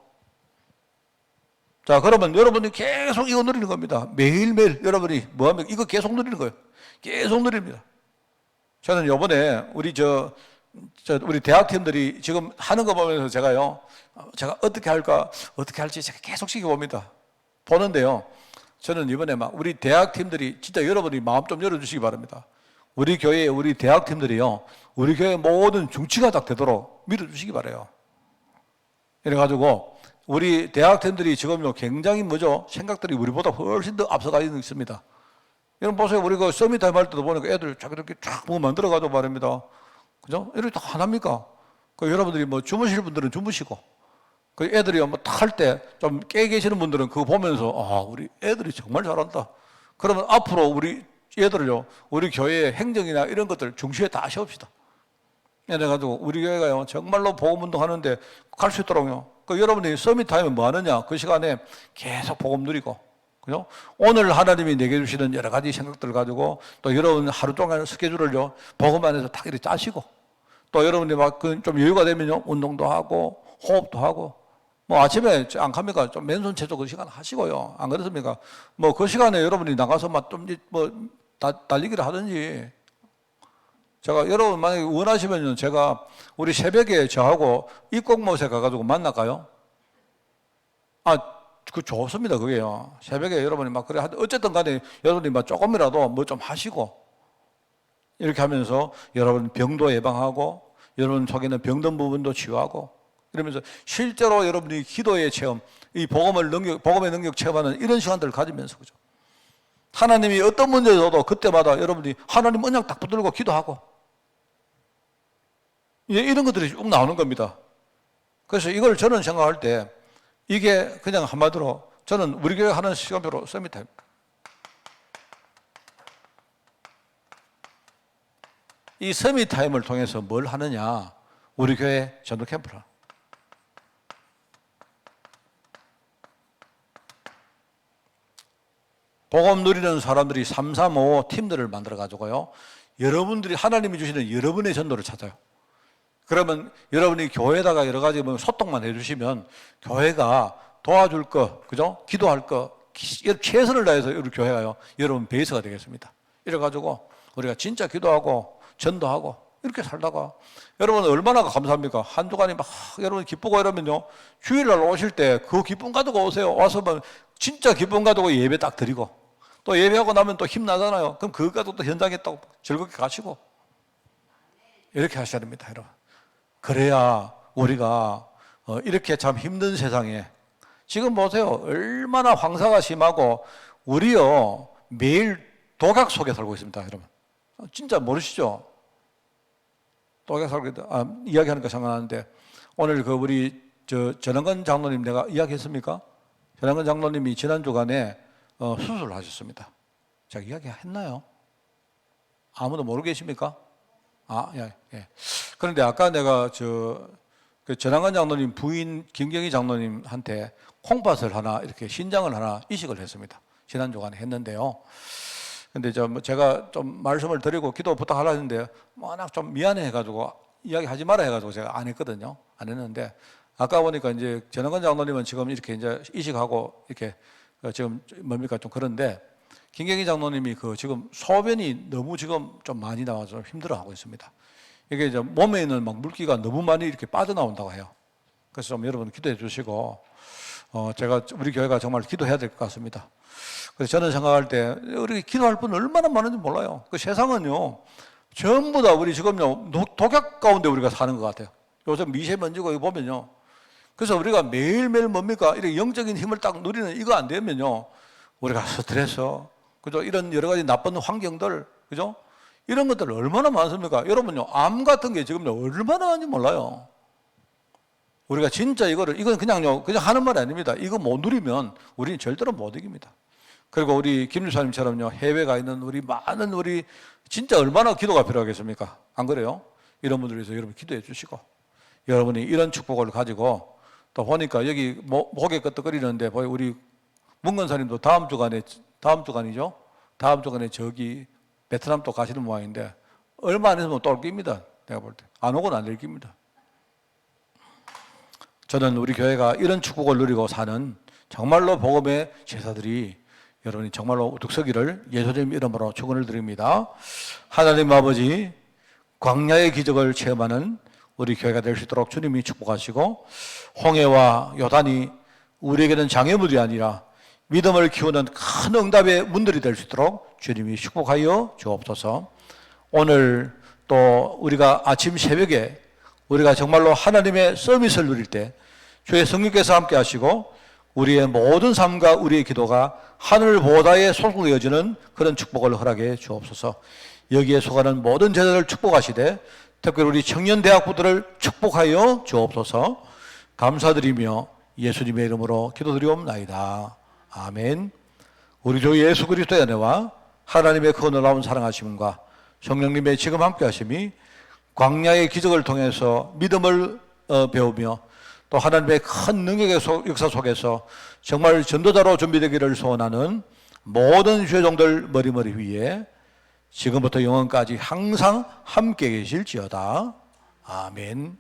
자, 그러면 여러분이 계속 이거 누리는 겁니다. 매일매일 여러분이 뭐하면 이거 계속 누리는 거예요. 계속 누립니다. 저는 요번에 우리 우리 대학팀들이 지금 하는 거 보면서 제가 어떻게 할지 제가 계속 지켜봅니다. 보는데요. 저는 이번에 우리 대학팀들이 진짜 여러분이 마음 좀 열어주시기 바랍니다. 우리 교회, 우리 대학팀들이요. 우리 교회 모든 중치가 딱 되도록 밀어주시기 바라요. 이래가지고 우리 대학생들이 지금요 굉장히 생각들이 우리보다 훨씬 더 앞서가 있습니다. 여러분 보세요. 우리 그 서밋타임 할 때도 보니까 애들 이렇게 쫙 만들어가지고 말입니다. 그죠? 이렇게 다 하나입니까? 그 여러분들이 주무실 분들은 주무시고, 그 애들이 할 때 좀 깨 계시는 분들은 그거 보면서, 우리 애들이 정말 잘한다. 그러면 앞으로 우리 애들을요, 우리 교회의 행정이나 이런 것들 중시에 다 세웁시다. 그래가지고 우리 교회가요, 정말로 복음 운동하는데 갈 수 있도록요. 그 여러분이 서밋타임에 뭐 하느냐? 그 시간에 계속 복음 누리고, 그죠? 오늘 하나님이 내게 주시는 여러 가지 생각들을 가지고 또 여러분 하루 동안 스케줄을요, 복음 안에서 딱 이렇게 짜시고, 또 여러분이 좀 여유가 되면요, 운동도 하고, 호흡도 하고, 아침에 안 갑니까? 좀 맨손 체조 그 시간 하시고요. 안 그렇습니까? 그 시간에 여러분이 나가서 달리기를 하든지, 제가 여러분 만약에 원하시면요, 제가 우리 새벽에 저하고 입곡못에 가가지고 만날까요? 그 좋습니다, 그게요. 새벽에 여러분이 그래. 어쨌든 간에 여러분이 조금이라도 좀 하시고, 이렇게 하면서 여러분 병도 예방하고, 여러분 속에는 병든 부분도 치유하고, 이러면서 실제로 여러분이 기도의 체험, 이 복음의 능력 체험하는 이런 시간들을 가지면서, 그죠? 하나님이 어떤 문제를 줘도 그때마다 여러분이 하나님 언약 딱 붙들고 기도하고, 이런 것들이 쭉 나오는 겁니다. 그래서 이걸 저는 생각할 때 이게 그냥 한마디로 저는 우리 교회 하는 시간표로 서밋타임. 이 서밋타임을 통해서 뭘 하느냐? 우리 교회 전도 캠프를. 복음 누리는 사람들이 335 팀들을 만들어 가지고요. 여러분들이 하나님이 주시는 여러분의 전도를 찾아요. 그러면 여러분이 교회에다가 여러 가지 소통만 해주시면 교회가 도와줄 거, 그죠? 기도할 거, 최선을 다해서 우리 교회가요, 여러분 베이스가 되겠습니다. 이래가지고 우리가 진짜 기도하고 전도하고 이렇게 살다가 여러분 얼마나 감사합니까? 한 주간이 여러분 기쁘고 이러면요, 주일날 오실 때 그 기쁨 가지고 오세요. 와서 진짜 기쁨 가지고 예배 딱 드리고, 또 예배하고 나면 또 힘나잖아요. 그럼 그것 가지고 또 현장에 또 즐겁게 가시고, 이렇게 하셔야 됩니다, 여러분. 그래야 우리가 이렇게 참 힘든 세상에, 지금 보세요. 얼마나 황사가 심하고 우리요 매일 독약 속에 살고 있습니다, 여러분. 진짜 모르시죠? 독약 살고 있다. 이야기하니까 생각나는데, 오늘 우리 전원근 장로님 내가 이야기했습니까? 전원근 장로님이 지난 주간에 수술을 하셨습니다. 제가 이야기했나요? 아무도 모르고 계십니까? 예. 그런데 아까 내가 그 전한관 장로님 부인 김경희 장로님한테 콩팥을 하나 이렇게 신장을 하나 이식을 했습니다. 지난 주간에 했는데요. 근데 제가 좀 말씀을 드리고 기도 부탁하려 했는데 워낙 좀 미안해 해가지고 이야기하지 마라 해가지고 제가 안 했거든요. 안 했는데 아까 보니까 이제 전한관 장로님은 지금 이렇게 이제 이식하고 이렇게 지금 뭡니까 좀 그런데, 김경희 장로님이 지금 소변이 너무 지금 좀 많이 나와서 힘들어하고 있습니다. 이게 이제 몸에 있는 물기가 너무 많이 이렇게 빠져나온다고 해요. 그래서 좀 여러분 기도해 주시고, 제가 우리 교회가 정말 기도해야 될 것 같습니다. 그래서 저는 생각할 때 우리 기도할 분 얼마나 많은지 몰라요. 그 세상은요 전부 다 우리 지금요 독약 가운데 우리가 사는 것 같아요. 요즘 미세먼지고 이거 보면요 그래서 우리가 매일매일 뭡니까? 이렇게 영적인 힘을 딱 누리는 이거 안 되면요. 우리가 스트레스, 그죠? 이런 여러 가지 나쁜 환경들, 그죠? 이런 것들 얼마나 많습니까? 여러분요, 암 같은 게 지금 얼마나 많은지 몰라요. 우리가 진짜 이건 그냥 하는 말이 아닙니다. 이거 못 누리면 우리는 절대로 못 이깁니다. 그리고 우리 김 주사님처럼요, 해외 가 있는 많은 진짜 얼마나 기도가 필요하겠습니까? 안 그래요? 이런 분들 위해서 여러분 기도해 주시고, 여러분이 이런 축복을 가지고, 또 보니까 여기 목에 끄떡거리는데, 우리 문건사님도 다음 주간에 저기 베트남 또 가시는 모양인데, 얼마 안 있으면 또 올 겁니다. 내가 볼 때. 안 오고는 안 될 겁니다. 저는 우리 교회가 이런 축복을 누리고 사는 정말로 복음의 제사들이 여러분이 정말로 우뚝 서기를 예수님 이름으로 축원을 드립니다. 하나님 아버지, 광야의 기적을 체험하는 우리 교회가 될 수 있도록 주님이 축복하시고, 홍해와 요단이 우리에게는 장애물이 아니라 믿음을 키우는 큰 응답의 문들이 될 수 있도록 주님이 축복하여 주옵소서. 오늘 또 우리가 아침 새벽에 우리가 정말로 하나님의 서비스를 누릴 때 주의 성령께서 함께 하시고 우리의 모든 삶과 우리의 기도가 하늘보다에 솟구어지는 그런 축복을 허락해 주옵소서. 여기에 속하는 모든 제자들을 축복하시되 특별히 우리 청년대학부들을 축복하여 주옵소서. 감사드리며 예수님의 이름으로 기도드리옵나이다. 아멘. 우리 주 예수 그리스도의 은혜와 하나님의 그 놀라운 사랑하심과 성령님의 지금 함께 하심이 광야의 기적을 통해서 믿음을 배우며 또 하나님의 큰 능력의 역사 속에서 정말 전도자로 준비되기를 소원하는 모든 죄종들 머리머리 위에 지금부터 영원까지 항상 함께 계실지어다. 아멘.